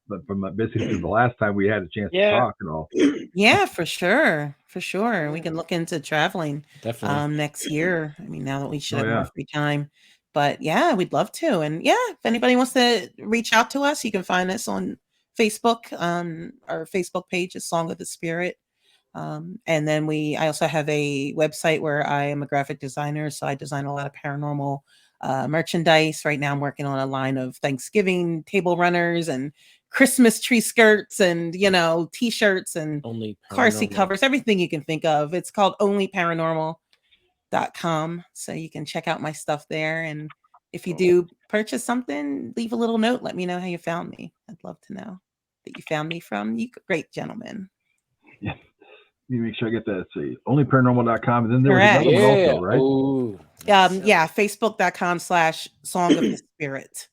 [SPEAKER 1] but from basically the last time we had a chance to
[SPEAKER 2] Yeah.
[SPEAKER 1] talk and all.
[SPEAKER 4] Yeah, for sure. For sure. We can look into traveling
[SPEAKER 5] Definitely.
[SPEAKER 4] next year. I mean, now that we should
[SPEAKER 1] Oh,
[SPEAKER 4] have more
[SPEAKER 1] yeah.
[SPEAKER 4] free time. But yeah, we'd love to. And yeah, if anybody wants to reach out to us, you can find us on Facebook. Our Facebook page is Song of the Spirit. And then I also have a website where I am a graphic designer. So I design a lot of paranormal merchandise. Right now I'm working on a line of Thanksgiving table runners and Christmas tree skirts and, t-shirts and
[SPEAKER 5] Only
[SPEAKER 4] car seat
[SPEAKER 5] paranormal.
[SPEAKER 4] covers, everything you can think of. It's called onlyparanormal.com. So you can check out my stuff there. And if you do purchase something, leave a little note. Let me know how you found me. I'd love to know that you found me from you great gentlemen.
[SPEAKER 1] Yeah. Let me make sure I get that. Let's see. Onlyparanormal.com. And then there was
[SPEAKER 4] Correct.
[SPEAKER 1] another one
[SPEAKER 5] Yeah.
[SPEAKER 1] also, right?
[SPEAKER 5] Oh,
[SPEAKER 4] Yeah, facebook.com/Song of the Spirit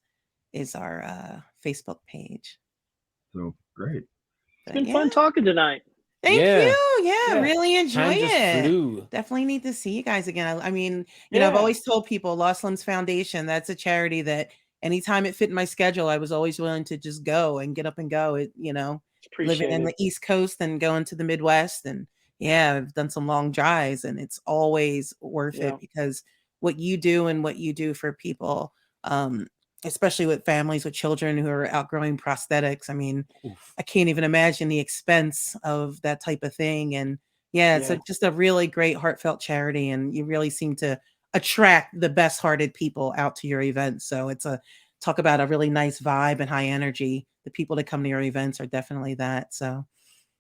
[SPEAKER 4] is our Facebook page.
[SPEAKER 1] So great.
[SPEAKER 2] It's been fun talking tonight.
[SPEAKER 4] Thank
[SPEAKER 5] Yeah.
[SPEAKER 4] you. Yeah,
[SPEAKER 2] Yeah.
[SPEAKER 4] really enjoy
[SPEAKER 5] time just
[SPEAKER 4] it.
[SPEAKER 5] flew.
[SPEAKER 4] Definitely need to see you guys again. I mean, I've
[SPEAKER 2] Yeah.
[SPEAKER 4] always told people Lost Limbs Foundation, that's a charity that anytime it fit in my schedule, I was always willing to just go and get up and go. Living
[SPEAKER 2] Appreciate
[SPEAKER 4] in
[SPEAKER 2] it.
[SPEAKER 4] the East Coast and going to the Midwest. And yeah, I've done some long drives, and it's always worth
[SPEAKER 2] Yeah.
[SPEAKER 4] it, because what you do and what you do for people, especially with families with children who are outgrowing prosthetics. I mean,
[SPEAKER 5] Oof.
[SPEAKER 4] I can't even imagine the expense of that type of thing. And yeah, it's just a really great heartfelt charity, and you really seem to attract the best hearted people out to your events. So talk about a really nice vibe and high energy. The people that come to your events are definitely that. So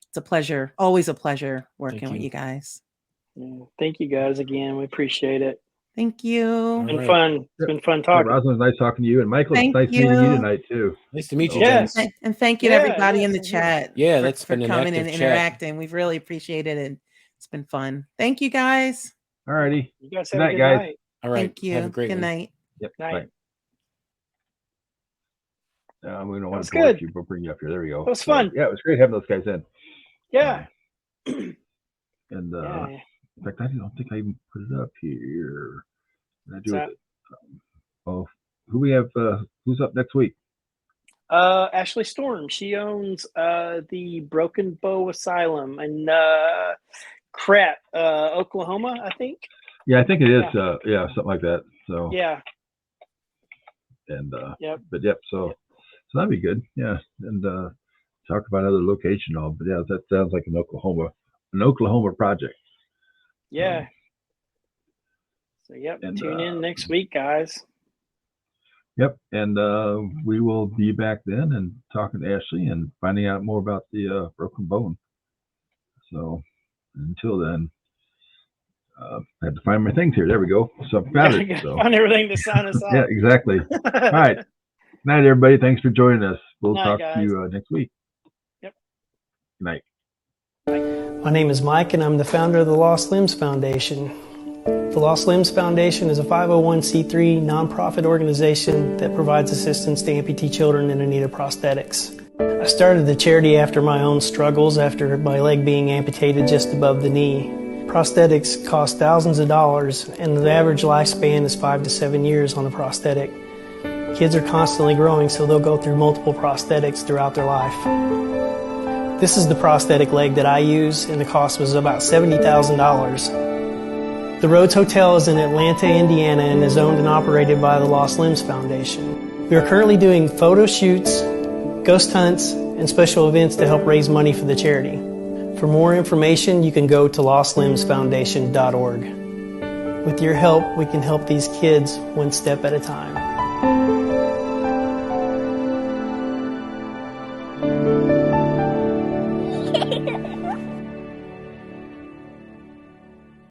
[SPEAKER 4] it's a pleasure, always a pleasure working with you guys.
[SPEAKER 2] Yeah. Thank you guys again. We appreciate it.
[SPEAKER 4] Thank you.
[SPEAKER 2] It's been fun. It's been fun
[SPEAKER 1] Yeah,
[SPEAKER 2] talking.
[SPEAKER 1] Rosalind, nice talking to you. And Michael, it's
[SPEAKER 4] Thank
[SPEAKER 1] nice meeting you
[SPEAKER 4] you.
[SPEAKER 1] tonight too.
[SPEAKER 5] Nice to meet you,
[SPEAKER 2] Yeah.
[SPEAKER 5] gents.
[SPEAKER 4] And thank you to
[SPEAKER 2] Yeah,
[SPEAKER 4] everybody in the
[SPEAKER 2] same here.
[SPEAKER 4] chat.
[SPEAKER 5] Yeah,
[SPEAKER 4] for,
[SPEAKER 5] that's
[SPEAKER 4] for
[SPEAKER 5] been an
[SPEAKER 4] coming and
[SPEAKER 5] active chat.
[SPEAKER 4] interacting. We've really appreciated it. It's been fun. Thank you guys.
[SPEAKER 1] All righty.
[SPEAKER 2] You guys
[SPEAKER 1] Good
[SPEAKER 2] have
[SPEAKER 1] night,
[SPEAKER 2] a good
[SPEAKER 1] guys.
[SPEAKER 2] night.
[SPEAKER 5] All right.
[SPEAKER 4] Thank you.
[SPEAKER 5] Have a great
[SPEAKER 4] Good
[SPEAKER 5] one.
[SPEAKER 4] night.
[SPEAKER 1] Yep.
[SPEAKER 2] Night.
[SPEAKER 1] Bye. We don't want
[SPEAKER 2] was
[SPEAKER 1] to torch
[SPEAKER 2] good.
[SPEAKER 1] you. We'll bring you up here. There we go.
[SPEAKER 2] It was fun.
[SPEAKER 1] Yeah, it was great having those guys in.
[SPEAKER 2] Yeah.
[SPEAKER 1] And
[SPEAKER 2] Yeah.
[SPEAKER 1] in fact, I don't think I even put it up here. Did I do
[SPEAKER 2] What's
[SPEAKER 1] it? Who we have? Who's up next week?
[SPEAKER 2] Ashley Storm. She owns the Broken Bow Asylum in Oklahoma, I think.
[SPEAKER 1] Yeah, I think it is. Yeah, something like that. So
[SPEAKER 2] Yeah.
[SPEAKER 1] and
[SPEAKER 2] Yep.
[SPEAKER 1] but yep. So that'd be good. Yeah, and talk about another location and all. But yeah, that sounds like an Oklahoma project.
[SPEAKER 2] Yeah. So yep.
[SPEAKER 1] And,
[SPEAKER 2] Tune in next week, guys.
[SPEAKER 1] Yep. And we will be back then and talking to Ashley and finding out more about the broken bone. So until then, I had to find my things here. There we go. So I found it. So.
[SPEAKER 2] Find everything to sign us off.
[SPEAKER 1] Yeah, exactly. All right. Night, everybody. Thanks for joining us. We'll
[SPEAKER 2] Night,
[SPEAKER 1] talk
[SPEAKER 2] guys.
[SPEAKER 1] to you next week.
[SPEAKER 2] Yep.
[SPEAKER 1] Good night.
[SPEAKER 6] My name is Mike, and I'm the founder of the Lost Limbs Foundation. The Lost Limbs Foundation is a 501c3 nonprofit organization that provides assistance to amputee children in need of prosthetics. I started the charity after my own struggles after my leg being amputated just above the knee. Prosthetics cost thousands of dollars, and the average lifespan is 5 to 7 years on a prosthetic. Kids are constantly growing, so they'll go through multiple prosthetics throughout their life. This is the prosthetic leg that I use, and the cost was about $70,000. The Rhodes Hotel is in Atlanta, Indiana, and is owned and operated by the Lost Limbs Foundation. We are currently doing photo shoots, ghost hunts, and special events to help raise money for the charity. For more information, you can go to lostlimbsfoundation.org. With your help, we can help these kids one step at a time.